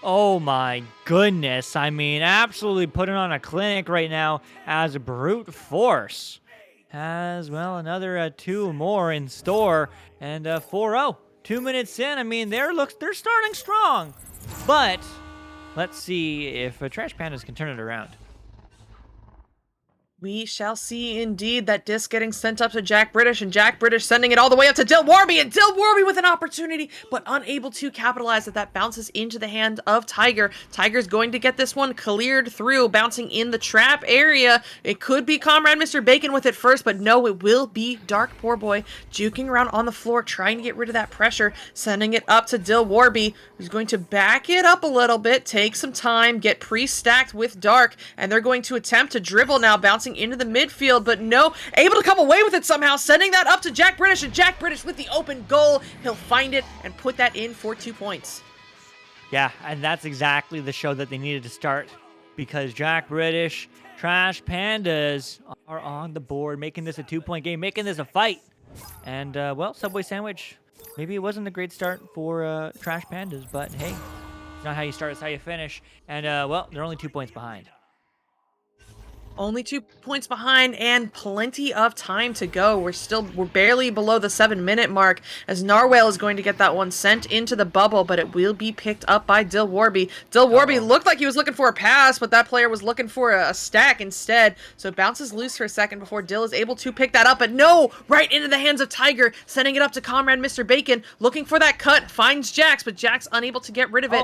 Oh my goodness. I mean, absolutely putting on a clinic right now as brute force. Has, well, another 2 more in store. And 4-0. 2 minutes in. I mean, they're starting strong. But let's see if Trash Pandas can turn it around. We shall see indeed. That disc getting sent up to Jack British, and Jack British sending it all the way up to Dill Warby, and Dill Warby with an opportunity, but unable to capitalize that. That bounces into the hand of Tiger. Tiger's going to get this one cleared through, bouncing in the trap area. It could be Comrade Mr. Bacon with it first, but no, it will be Dark Poor Boy juking around on the floor, trying to get rid of that pressure, sending it up to Dill Warby, who's going to back it up a little bit, take some time, get pre-stacked with Dark, and they're going to attempt to dribble now, bouncing into the midfield, but no, able to come away with it somehow, sending that up to Jack British, and Jack British with the open goal. He'll find it and put that in for 2 points. Yeah, and that's exactly the show that they needed to start, because Jack British, Trash Pandas are on the board, making this a 2-point game, making this a fight. And, well, Subway Sandwich, maybe it wasn't a great start for Trash Pandas, but hey, it's not how you start, it's how you finish. And, well, they're only 2 points behind. Only 2 points behind and plenty of time to go. We're barely below the 7-minute mark as Narwhale is going to get that one sent into the bubble, but it will be picked up by Dill Warby. Dill Warby looked like he was looking for a pass, but that player was looking for a stack instead. So it bounces loose for a second before Dill is able to pick that up, but no, right into the hands of Tiger, sending it up to Comrade Mr. Bacon, looking for that cut, finds Jax, but Jax unable to get rid of it.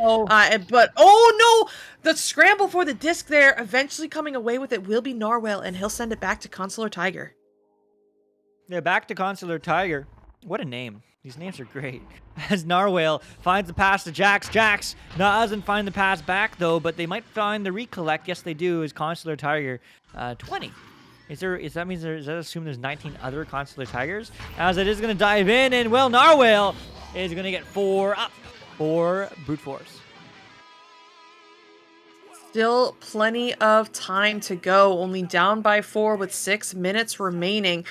But oh no, the scramble for the disc there, eventually coming away with it will be Narwhale, and he'll send it back to Consular Tiger. Yeah, back to Consular Tiger. What a name. These names are great. As Narwhale finds the pass to Jax. Jax doesn't find the pass back, though, but they might find the recollect. Yes, they do, is Consular Tiger 20. Does that assume there's 19 other Consular Tigers? As it is going to dive in, and, well, Narwhale is going to get 4 up for brute force. Still plenty of time to go, only down by 4 with 6 minutes remaining.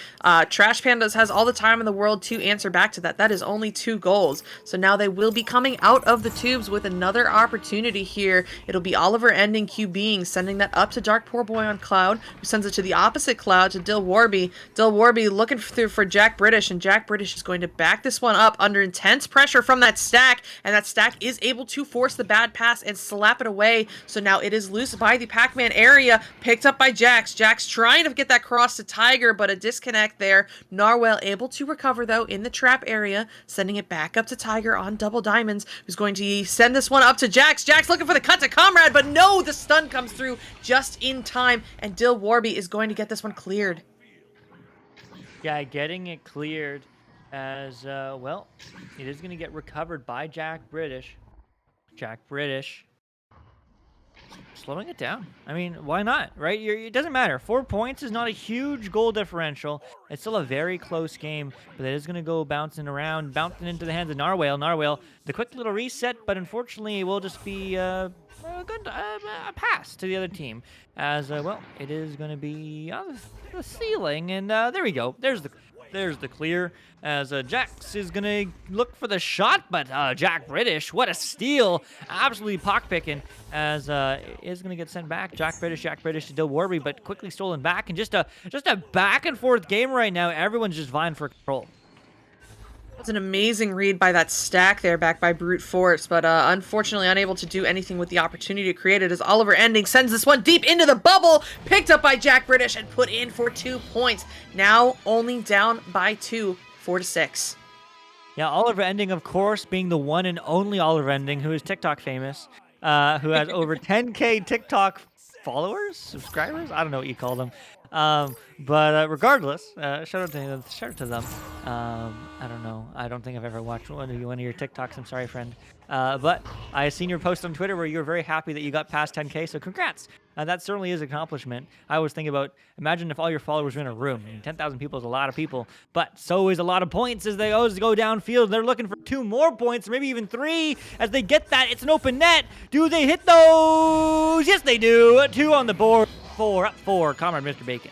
Trash Pandas has all the time in the world to answer back to that. That is only 2 goals. So now they will be coming out of the tubes with another opportunity here. It'll be Oliver Ending QBing, sending that up to Dark Poor Boy on Cloud, who sends it to the opposite Cloud to Dill Warby. Dill Warby looking for Jack British, and Jack British is going to back this one up under intense pressure from that stack, and that stack is able to force the bad pass and slap it away. So now it is loose by the Pac-Man area, picked up by Jax. Jax trying to get that cross to Tiger, but a disconnect there. Narwhale able to recover, though, in the trap area, sending it back up to Tiger on double diamonds, who's going to send this one up to Jax. Jax looking for the cut to Comrade, but no, the stun comes through just in time, and Dill Warby is going to get this one cleared. Yeah, getting it cleared as, well, it is going to get recovered by Jack British. Jack British slowing it down. I mean, why not, right? It doesn't matter. 4 points is not a huge goal differential. It's still a very close game, but it is going to go bouncing around, bouncing into the hands of Narwhale. Narwhale, the quick little reset, but unfortunately it will just be a good pass to the other team. As, well, it is going to be on the ceiling, and there we go. There's There's the clear as Jax is going to look for the shot, but Jack British, what a steal. Absolutely pock picking as is going to get sent back. Jack British to Dill Warby, but quickly stolen back. And just a back and forth game right now. Everyone's just vying for control. That's an amazing read by that stack there, back by Brute Force, but unfortunately unable to do anything with the opportunity created as Oliver Ending sends this one deep into the bubble, picked up by Jack British and put in for 2 points. Now only down by 2, 4-6. Yeah, Oliver Ending, of course, being the one and only Oliver Ending, who is TikTok famous, who has over 10K TikTok followers, subscribers. I don't know what you call them. But regardless, shout out to them. I don't know. I don't think I've ever watched one of your TikToks. I'm sorry, friend. But I seen your post on Twitter where you were very happy that you got past 10K. So congrats. That certainly is an accomplishment. I always think about, imagine if all your followers were in a room. I mean, 10,000 people is a lot of people, but so is a lot of points as they always go downfield. They're looking for 2 more points, maybe even 3 as they get that. It's an open net. Do they hit those? Yes, they do. 2 on the board. 4 up 4. Comrade Mr. Bacon.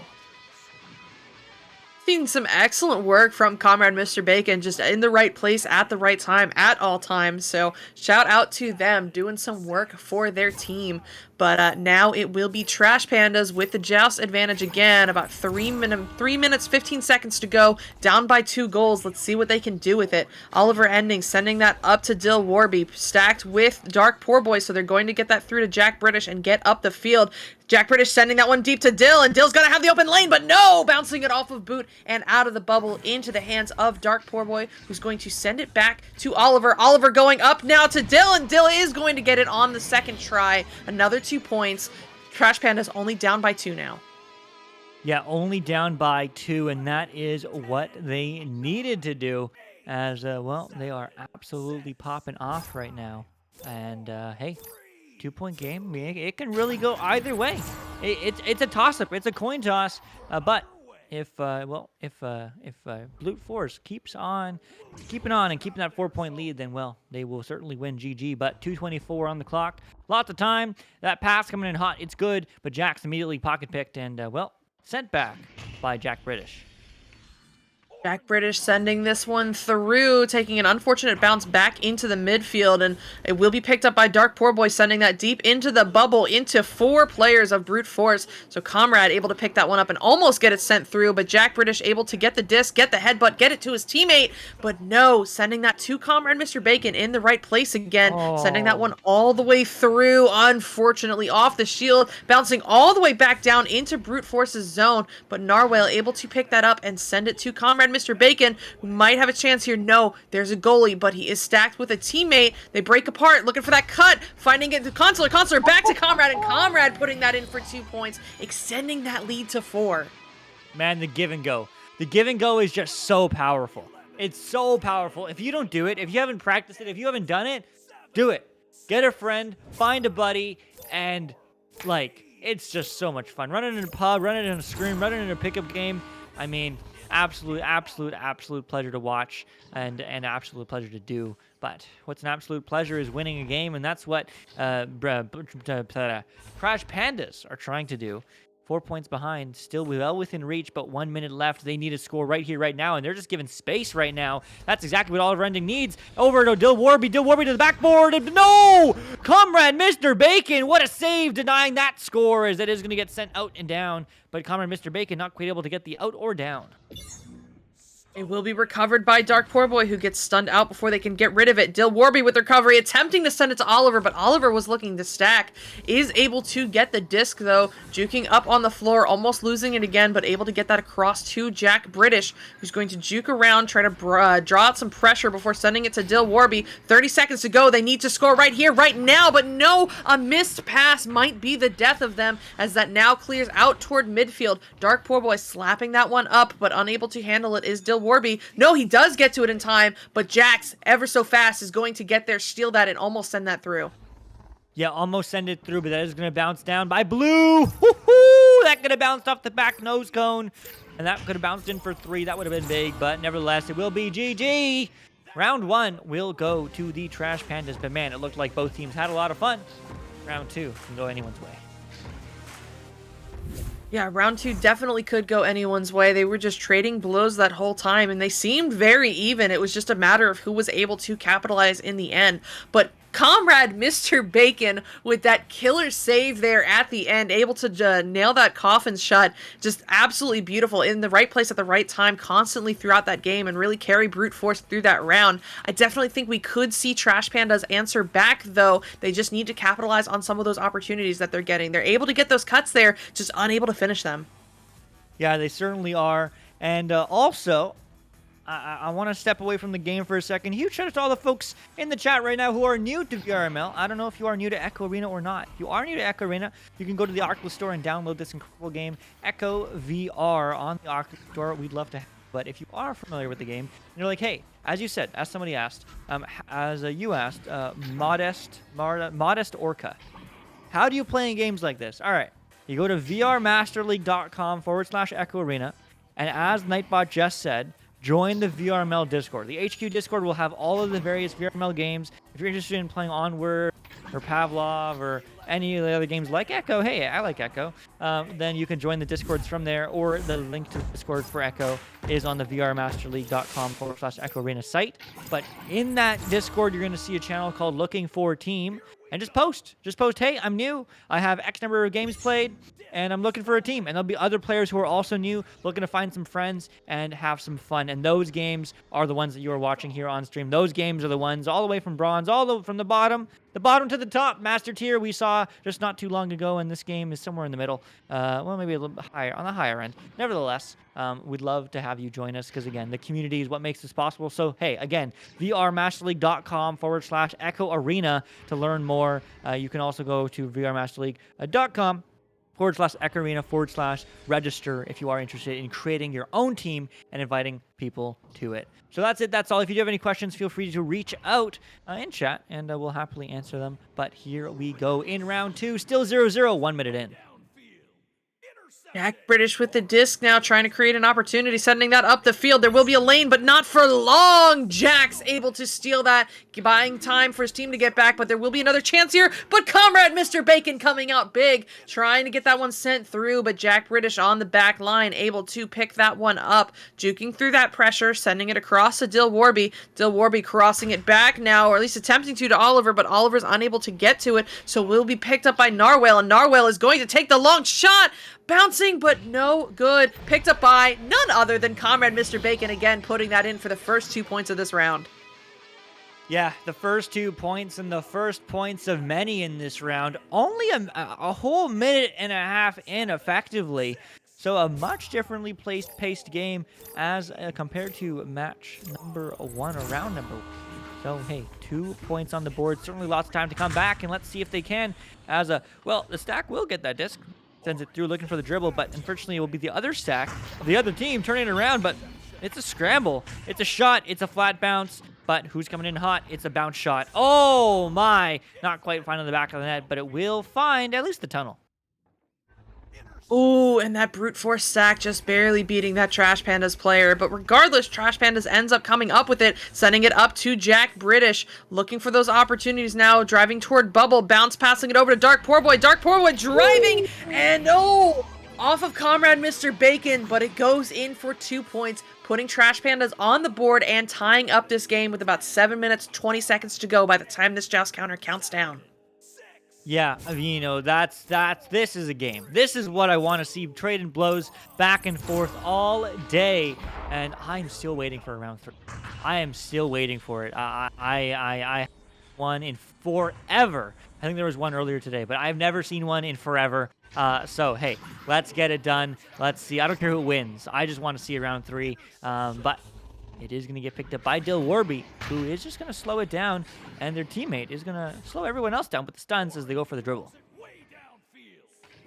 Seeing some excellent work from Comrade Mr. Bacon, just in the right place at the right time at all times. So shout out to them doing some work for their team. But now it will be Trash Pandas with the Joust advantage again. About 3 minutes, 15 seconds to go. Down by 2 goals. Let's see what they can do with it. Oliver Ending sending that up to Dill Warby. Stacked with Dark Poor Boy. So they're going to get that through to Jack British and get up the field. Jack British sending that one deep to Dill. And Dill's going to have the open lane. But no! Bouncing it off of Boot and out of the bubble into the hands of Dark Poor Boy, who's going to send it back to Oliver. Oliver going up now to Dill. And Dill is going to get it on the second try. Another 2 points. Trash Panda's only down by 2 now. Yeah, only down by 2, and that is what they needed to do as, well, they are absolutely popping off right now. And, hey, 2-point game, I mean, it can really go either way. It's a toss-up. It's a coin toss, but if Blue Force keeps on keeping and keeping that 4-point lead, then, well, they will certainly win GG. But 2:24 on the clock. Lots of time. That pass coming in hot. It's good, but Jack's immediately pocket picked and, well, sent back by Jack British. Jack British sending this one through, taking an unfortunate bounce back into the midfield, and it will be picked up by Dark Poor Boy, sending that deep into the bubble, into 4 players of Brute Force. So Comrade able to pick that one up and almost get it sent through, but Jack British able to get the disc, get the headbutt, get it to his teammate, but no, sending that to Comrade Mr. Bacon in the right place again, sending that one all the way through, unfortunately off the shield, bouncing all the way back down into Brute Force's zone, but Narwhal able to pick that up and send it to Comrade Mr. Bacon, who might have a chance here. No, there's a goalie, but he is stacked with a teammate. They break apart, looking for that cut, finding it to Consular. Consular back to Comrade, and Comrade putting that in for 2 points, extending that lead to 4. Man, the give and go. The give and go is just so powerful. It's so powerful. If you don't do it, if you haven't practiced it, if you haven't done it, do it. Get a friend, find a buddy, and, like, it's just so much fun. Run it in a pub, run it in a scrim, run it in a pickup game. I mean, absolute pleasure to watch and an absolute pleasure to do. But what's an absolute pleasure is winning a game, and that's what Crash Pandas are trying to do. 4 points behind, still well within reach, but 1 minute left. They need a score right here, right now, and they're just given space right now. That's exactly what Oliver Ending needs. Over to Dill Warby to the backboard, and no! Comrade Mr. Bacon, what a save, denying that score as it is going to get sent out and down. But Comrade Mr. Bacon not quite able to get the out or down. It will be recovered by Dark Poor Boy, who gets stunned out before they can get rid of it. Dill Warby with recovery, attempting to send it to Oliver, but Oliver was looking to stack. Is able to get the disc, though, juking up on the floor, almost losing it again, but able to get that across to Jack British, who's going to juke around, try to draw out some pressure before sending it to Dill Warby. 30 seconds to go. They need to score right here, right now, but no, a missed pass might be the death of them, as that now clears out toward midfield. Dark Poor Boy slapping that one up, but unable to handle it is Dill Warby. No, he does get to it in time, but Jax, ever so fast, is going to get there, steal that, and almost send that through. Yeah, almost send it through, but that is going to bounce down by Blue. Woo-hoo! That could have bounced off the back nose cone, and that could have bounced in for 3. That would have been big, but nevertheless, it will be GG. Round 1 will go to the Trash Pandas, but man, it looked like both teams had a lot of fun. Round 2 can go anyone's way. Yeah, round two definitely could go anyone's way. They were just trading blows that whole time, and they seemed very even. It was just a matter of who was able to capitalize in the end. But Comrade Mr. Bacon with that killer save there at the end, able to nail that coffin shut. Just absolutely beautiful, in the right place at the right time constantly throughout that game, and really carry brute force through that round. I definitely think we could see Trash Pandas answer back, though. They just need to capitalize on some of those opportunities that they're getting. They're able to get those cuts there, just unable to finish them. Yeah, they certainly are. And also, I want to step away from the game for a second. Huge shout out to all the folks in the chat right now who are new to VRML. I don't know if you are new to Echo Arena or not. If you are new to Echo Arena, you can go to the Oculus Store and download this incredible game, Echo VR, on the Oculus Store. We'd love to have. But if you are familiar with the game, and you're like, hey, as you said, as somebody asked, you asked, Modest Orca, how do you play in games like this? All right, you go to vrmasterleague.com/Echo Arena, and as Nightbot just said, join the VRML Discord. The HQ Discord will have all of the various VRML games. If you're interested in playing Onward or Pavlov or any of the other games like Echo, hey, I like Echo, then you can join the Discords from there, or the link to the Discord for Echo is on the vrmasterleague.com/Echo Arena site. But in that Discord, you're going to see a channel called Looking for Team, and just post, hey, I'm new, I have X number of games played, and I'm looking for a team. And there'll be other players who are also new, looking to find some friends and have some fun. And those games are the ones that you are watching here on stream. Those games are the ones all the way from bronze, all the from the bottom to the top. Master tier we saw just not too long ago, and this game is somewhere in the middle. Well, maybe a little bit higher, on the higher end. Nevertheless, we'd love to have you join us, because again, the community is what makes this possible. So hey, again, vrmasterleague.com/Echo Arena to learn more. You can also go to vrmasterleague.com/Echo Arena/register if you are interested in creating your own team and inviting people to it. So that's it. That's all. If you do have any questions, feel free to reach out in chat, and we'll happily answer them. But here we go in round two. Still 0-0, 1 minute in. Jack British with the disc now, trying to create an opportunity, sending that up the field. There will be a lane, but not for long. Jack's able to steal that, buying time for his team to get back, but there will be another chance here. But Comrade Mr. Bacon coming out big, trying to get that one sent through, but Jack British on the back line, able to pick that one up, juking through that pressure, sending it across to Dill Warby. Dill Warby crossing it back now, or at least attempting to Oliver, but Oliver's unable to get to it, so will be picked up by Narwhal, and Narwhal is going to take the long shot. Bouncing, but no good. Picked up by none other than Comrade Mr. Bacon, again putting that in for the first 2 points of this round. Yeah, the first 2 points and the first points of many in this round. Only a whole minute and a half in, effectively. So a much differently paced game as compared to match number 1 or round number 1. So, hey, 2 points on the board. Certainly lots of time to come back, and let's see if they can. Well, the stack will get that disc. Sends it through looking for the dribble, but unfortunately it will be the other stack of the other team turning it around, but it's a scramble. It's a shot. It's a flat bounce, but who's coming in hot? It's a bounce shot. Oh, my. Not quite finding the back of the net, but it will find at least the tunnel. Ooh, and that brute force sack just barely beating that Trash Pandas player. But regardless, Trash Pandas ends up coming up with it, sending it up to Jack British, looking for those opportunities now, driving toward Bubble, bounce passing it over to Dark Poor Boy. Dark Poor Boy driving, and oh, off of Comrade Mr. Bacon, but it goes in for 2 points, putting Trash Pandas on the board and tying up this game with about 7 minutes, 20 seconds to go by the time this Joust counter counts down. Yeah, I mean, you know, this is a game. This is what I want to see, trading blows back and forth all day, and I'm still waiting for round 3. I am still waiting for it. I one in forever. I think there was one earlier today, but I've never seen one in forever. So, hey, let's get it done. Let's see. I don't care who wins. I just want to see a round 3, but it is going to get picked up by Dill Warby, who is just going to slow it down, and their teammate is going to slow everyone else down with the stuns as they go for the dribble.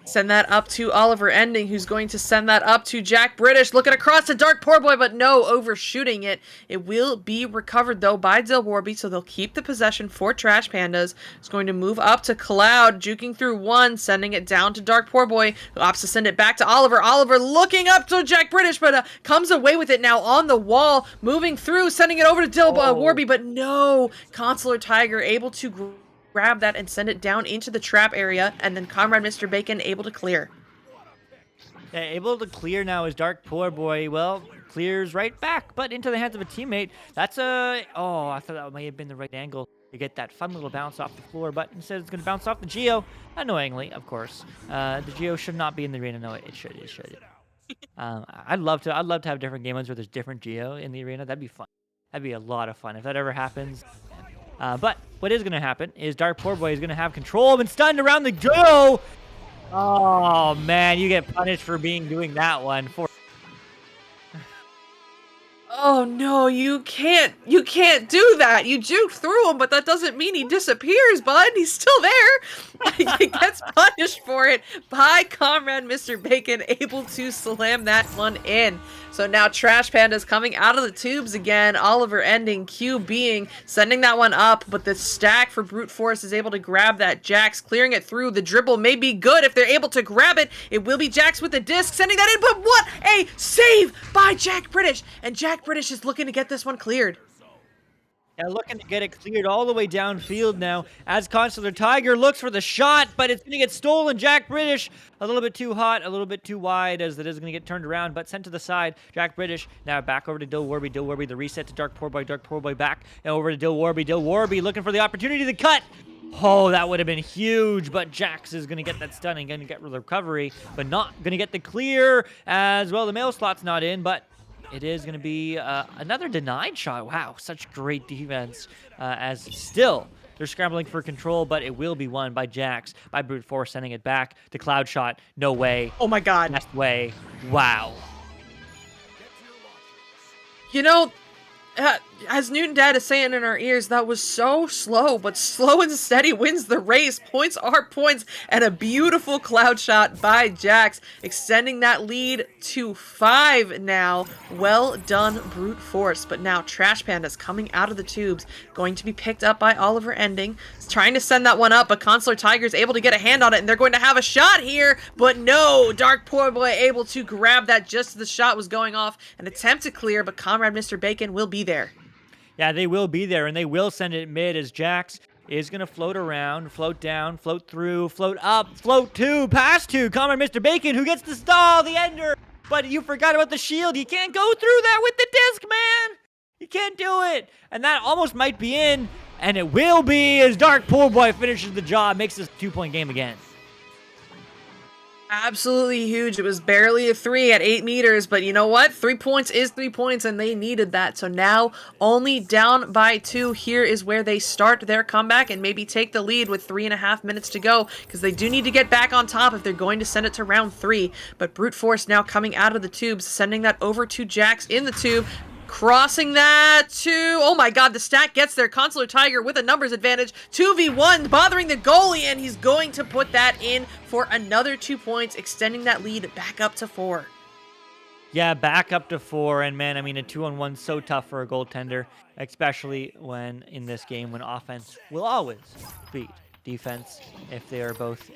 Send that up to Oliver Ending, who's going to send that up to Jack British, looking across to Dark Poor Boy, but no, overshooting it. It will be recovered, though, by Dill Warby, so they'll keep the possession for Trash Pandas. It's going to move up to Cloud, juking through one, sending it down to Dark Poor Boy, who opts to send it back to Oliver. Oliver looking up to Jack British, but comes away with it now on the wall, moving through, sending it over to Dill Warby, but no, Consular Tiger able to grab that and send it down into the trap area, and then Comrade Mr. Bacon able to clear. Yeah, able to clear now as Dark Poor Boy, well, clears right back, but into the hands of a teammate. That's a... Oh, I thought that may have been the right angle to get that fun little bounce off the floor, but instead it's going to bounce off the Geo, annoyingly, of course. The Geo should not be in the arena. No, it should. It should. I'd love to have different game modes where there's different Geo in the arena. That'd be fun. That'd be a lot of fun if that ever happens. But what is going to happen is Dark Poor Boy is going to have control and stunned around the Geo. Oh man, you get punished for doing that one. Oh no, you can't do that. You juked through him, but that doesn't mean he disappears, bud. He's still there. He gets punished for it by Comrade Mr. Bacon, able to slam that one in. So now Trash Panda's coming out of the tubes again. Oliver ending, Q being, sending that one up, but the stack for Brute Force is able to grab that. Jax clearing it through. The dribble may be good if they're able to grab it. It will be Jax with the disc, sending that in, but what a save by Jack British! And Jack British is looking to get this one cleared. Yeah, looking to get it cleared all the way downfield now as Consular Tiger looks for the shot, but it's going to get stolen. Jack British, a little bit too hot, a little bit too wide as it is going to get turned around, but sent to the side. Jack British now back over to Dill Warby. Dill Warby, the reset to Dark Poor Boy. Dark Poor Boy back and over to Dill Warby. Dill Warby looking for the opportunity to cut. Oh, that would have been huge, but Jax is going to get that stun and going to get the recovery, but not going to get the clear as well. The mail slot's not in, but it is going to be another denied shot. Wow, such great defense as still they're scrambling for control, but it will be won by Jax, by Brute Force, sending it back to Cloud Shot. No way. Oh my god. Best way. Wow. You know, as Newton Dad is saying in our ears, that was so slow, but slow and steady wins the race. Points are points, and a beautiful cloud shot by Jax, extending that lead to 5 now. Well done, Brute Force. But now Trash Panda's coming out of the tubes, going to be picked up by Oliver Ending. He's trying to send that one up, but Consular Tiger's able to get a hand on it, and they're going to have a shot here, but no! Dark Poor Boy able to grab that just as the shot was going off and attempt to clear, but Comrade Mr. Bacon will be there. Yeah, they will be there, and they will send it mid as Jax is going to float around, float down, float through, float up, float to, pass to Comrade Mr. Bacon, who gets the stall, the ender. But you forgot about the shield. You can't go through that with the disc, man. You can't do it. And that almost might be in, and it will be as Dark Poor Boy finishes the job, makes this a 2-point game again. Absolutely huge. It was barely a 3 at 8 meters, but you know what? 3 points is 3 points, and they needed that. So now, only down by 2. Here is where they start their comeback and maybe take the lead with 3.5 minutes to go, because they do need to get back on top if they're going to send it to round 3. But Brute Force now coming out of the tubes, sending that over to Jax in the tube. Crossing that to... Oh my god, the stack gets there. Consular Tiger with a numbers advantage. 2v1, bothering the goalie, and he's going to put that in for another 2 points, extending that lead back up to 4. Yeah, back up to 4, and man, I mean, a 2-on-1 so tough for a goaltender, especially when in this game when offense will always beat defense if they are both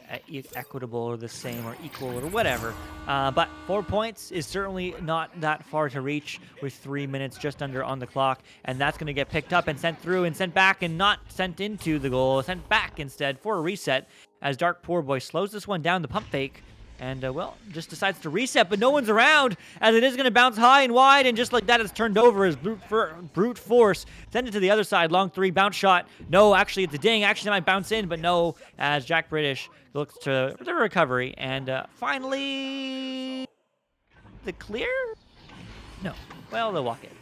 equitable or the same or equal or whatever. But 4 points is certainly not that far to reach with 3 minutes just under on the clock, and that's going to get picked up and sent through and sent back and not sent into the goal, sent back instead for a reset as Dark Poor Boy slows this one down, the pump fake, and, well, just decides to reset, but no one's around, as it is going to bounce high and wide, and just like that, it's turned over as Brute Force send it to the other side. Long 3, bounce shot. No, actually, it's a ding. Actually, it might bounce in, but no, as Jack British looks to the recovery, and finally, the clear? No. Well, they'll walk it.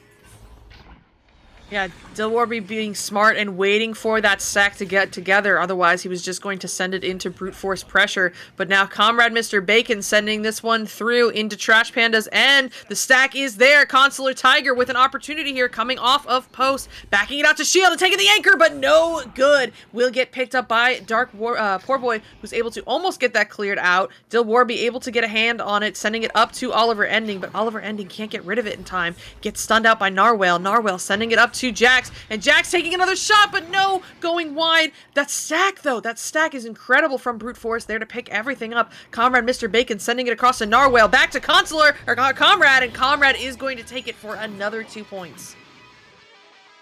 Yeah, Dill Warby being smart and waiting for that stack to get together. Otherwise, he was just going to send it into Brute Force pressure. But now Comrade Mr. Bacon sending this one through into Trash Panda's end. The stack is there. Consular Tiger with an opportunity here coming off of post. Backing it out to Shield and taking the anchor, but no good. Will get picked up by Poor Boy, who's able to almost get that cleared out. Dill Warby able to get a hand on it, sending it up to Oliver Ending, but Oliver Ending can't get rid of it in time. Gets stunned out by Narwhal. Narwhal sending it up to Jax, and Jax taking another shot, but no, going wide. That stack, though, that stack is incredible from Brute Force, there to pick everything up. Comrade Mr. Bacon sending it across to Narwhal, back to Consular, or Comrade, and Comrade is going to take it for another 2 points.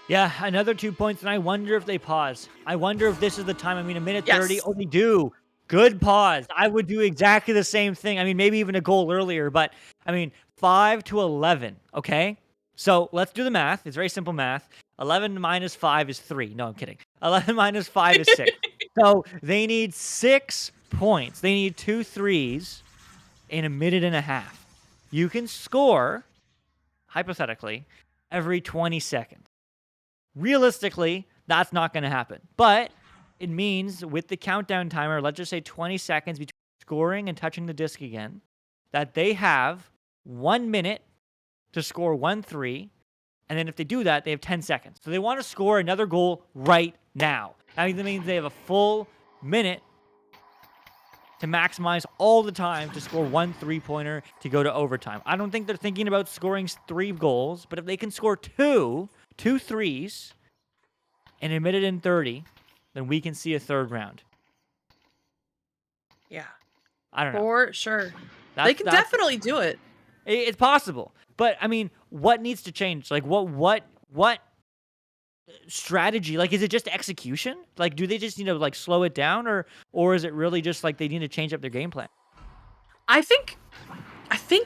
Yeah, another 2 points, and I wonder if they pause. I wonder if this is the time. I mean, a minute 30. Yes. Oh, they do. Good pause. I would do exactly the same thing. I mean, maybe even a goal earlier, but I mean, 5 to 11, okay? So let's do the math. It's very simple math. 11 minus 5 is 3. No, I'm kidding. 11 minus 5 is 6. So they need 6 points. They need 2 threes in a minute and a half. You can score, hypothetically, every 20 seconds. Realistically, that's not going to happen. But it means with the countdown timer, let's just say 20 seconds between scoring and touching the disc again, that they have 1 minute to score 1 3. And then if they do that, they have 10 seconds. So they want to score another goal right now. That means they have a full minute to maximize all the time to score 1 3-pointer to go to overtime. I don't think they're thinking about scoring 3 goals, but if they can score 2 threes in a minute and 30, then we can see a third round. Yeah, I don't know. for sure. They can definitely do it. It's possible. But I mean, what needs to change? Like what strategy? Like, is it just execution? Like, do they just need to like slow it down, or is it really just like they need to change up their game plan? I think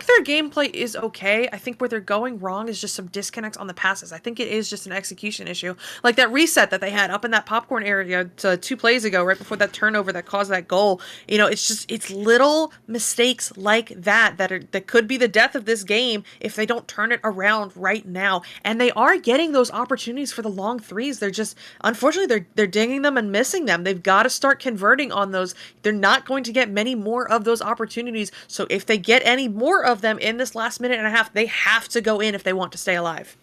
their gameplay is okay. I think where they're going wrong is just some disconnects on the passes. I think it is just an execution issue. Like that reset that they had up in that popcorn area 2 plays ago, right before that turnover that caused that goal. You know, it's little mistakes like that could be the death of this game if they don't turn it around right now. And they are getting those opportunities for the long threes. They're just, unfortunately, they're dinging them and missing them. They've got to start converting on those. They're not going to get many more of those opportunities. So if they get any more of them in this last minute and a half, they have to go in if they want to stay alive.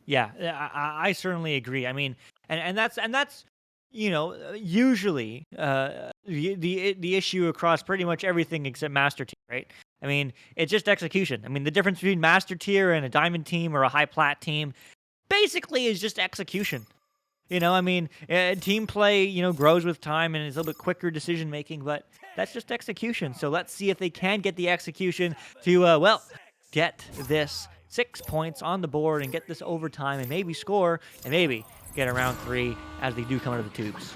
Yeah, I certainly agree. I mean, and that's you know, usually the issue across pretty much everything except Master Tier, right? I mean, it's just execution. I mean, the difference between Master Tier and a Diamond team or a High Plat team basically is just execution. You know, I mean, team play, you know, grows with time and is a little bit quicker decision making, but that's just execution. So let's see if they can get the execution to, well, get this 6 points on the board and get this overtime and maybe score and maybe get a round 3 as they do come out of the tubes.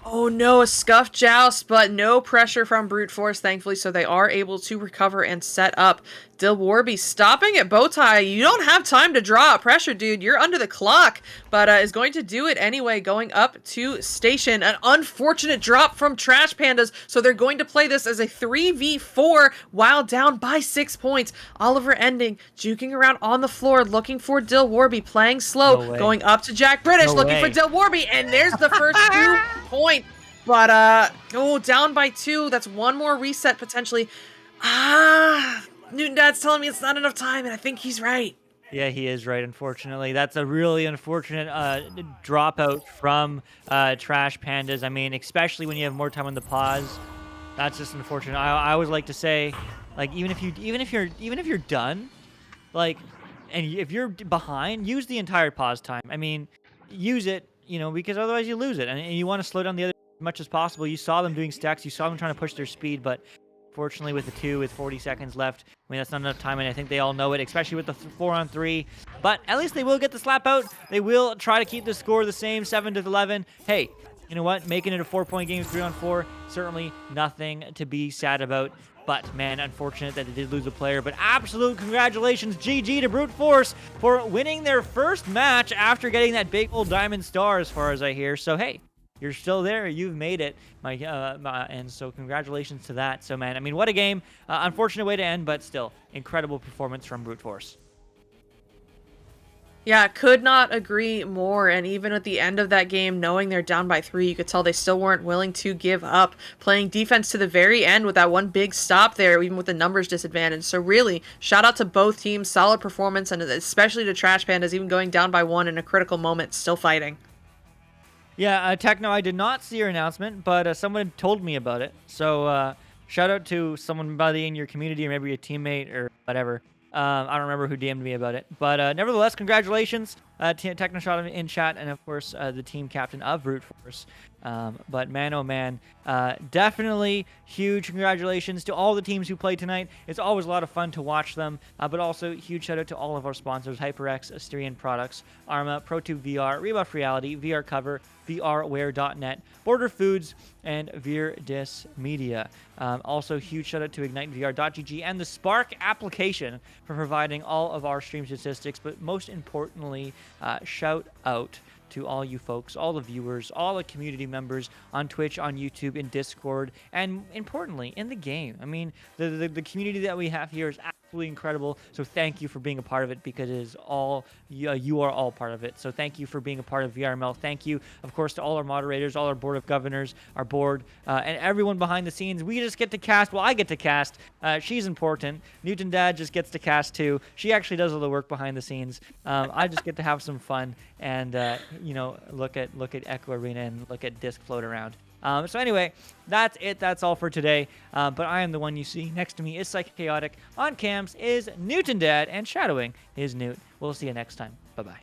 Oh no, a scuff joust, but no pressure from Brute Force, thankfully, so they are able to recover and set up. Dilwarby stopping at Bowtie. You don't have time to draw pressure, dude. You're under the clock, but is going to do it anyway, going up to Station. An unfortunate drop from Trash Pandas, so they're going to play this as a 3v4 while down by 6 points. Oliver Ending, juking around on the floor, looking for Dilwarby, playing slow, going up to Jack British, looking for Dilwarby, and there's the first 2 points. But, down by 2. That's 1 more reset, potentially. Newton Dad's telling me it's not enough time, and I think he's right. Yeah, he is right, unfortunately. That's a really unfortunate dropout from Trash Pandas. I mean, especially when you have more time on the pause. That's just unfortunate. I always like to say, like, even if you're done, like, and if you're behind, use the entire pause time. I mean, use it, you know, because otherwise you lose it, and you want to slow down the other as much as possible. You saw them doing stacks. You saw them trying to push their speed, but fortunately with the 2 with 40 seconds left, I mean, that's not enough time, and I think they all know it, especially with the 4-on-3. But at least they will get the slap out. They will try to keep the score the same, 7-11. Hey, you know what? Making it a 4-point game, 3-on-4, certainly nothing to be sad about. But, man, unfortunate that they did lose a player. But absolute congratulations, GG to Brute Force for winning their first match after getting that big old diamond star, as far as I hear. So, hey, you're still there. You've made it. And so congratulations to that. So, man, I mean, what a game. Unfortunate way to end, but still, incredible performance from Brute Force. Yeah, could not agree more. And even at the end of that game, knowing they're down by 3, you could tell they still weren't willing to give up. Playing defense to the very end with that one big stop there, even with the numbers disadvantage. So really, shout out to both teams. Solid performance, and especially to Trash Pandas, even going down by 1 in a critical moment, still fighting. Yeah, Techno, I did not see your announcement, but someone told me about it. So shout out to somebody in your community or maybe a teammate or whatever. I don't remember who DM'd me about it. But nevertheless, congratulations to Techno shot in chat, and of course the team captain of Brute Force. But man, oh man, definitely huge congratulations to all the teams who played tonight. It's always a lot of fun to watch them, but also huge shout out to all of our sponsors: HyperX, Asterion Products, Arma, ProTube VR, Rebuff Reality, VR Cover, VRWare.net, Border Foods, and Veer Media. Also, huge shout out to IgniteVR.gg and the Spark application for providing all of our stream statistics, but most importantly, shout out to all you folks, all the viewers, all the community members on Twitch, on YouTube, in Discord, and importantly, in the game. I mean, the community that we have here is absolutely incredible. So thank you for being a part of it, because it is all, you are all part of it. So thank you for being a part of VRML. Thank you, of course, to all our moderators, all our board of governors, our board, and everyone behind the scenes. We just get to cast. Well, I get to cast. She's important. Newton Dad just gets to cast too. She actually does all the work behind the scenes. I just get to have some fun and look at Echo Arena and look at Disc float around. So anyway, that's it. That's all for today. But I am the one you see next to me is Psychic Chaotic. On cams is Newton Dad, and shadowing is Newt. We'll see you next time. Bye-bye.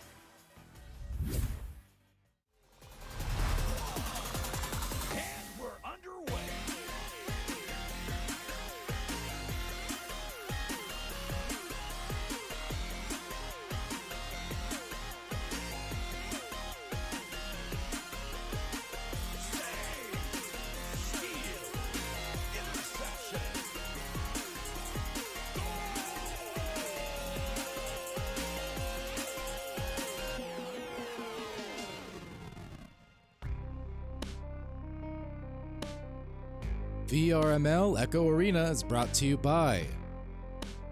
VRML Echo Arena is brought to you by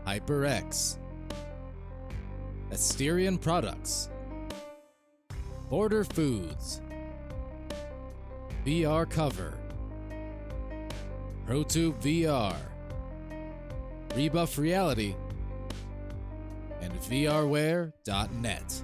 HyperX, Asterion Products, Border Foods, VR Cover, ProTube VR, Rebuff Reality, and VRWare.net.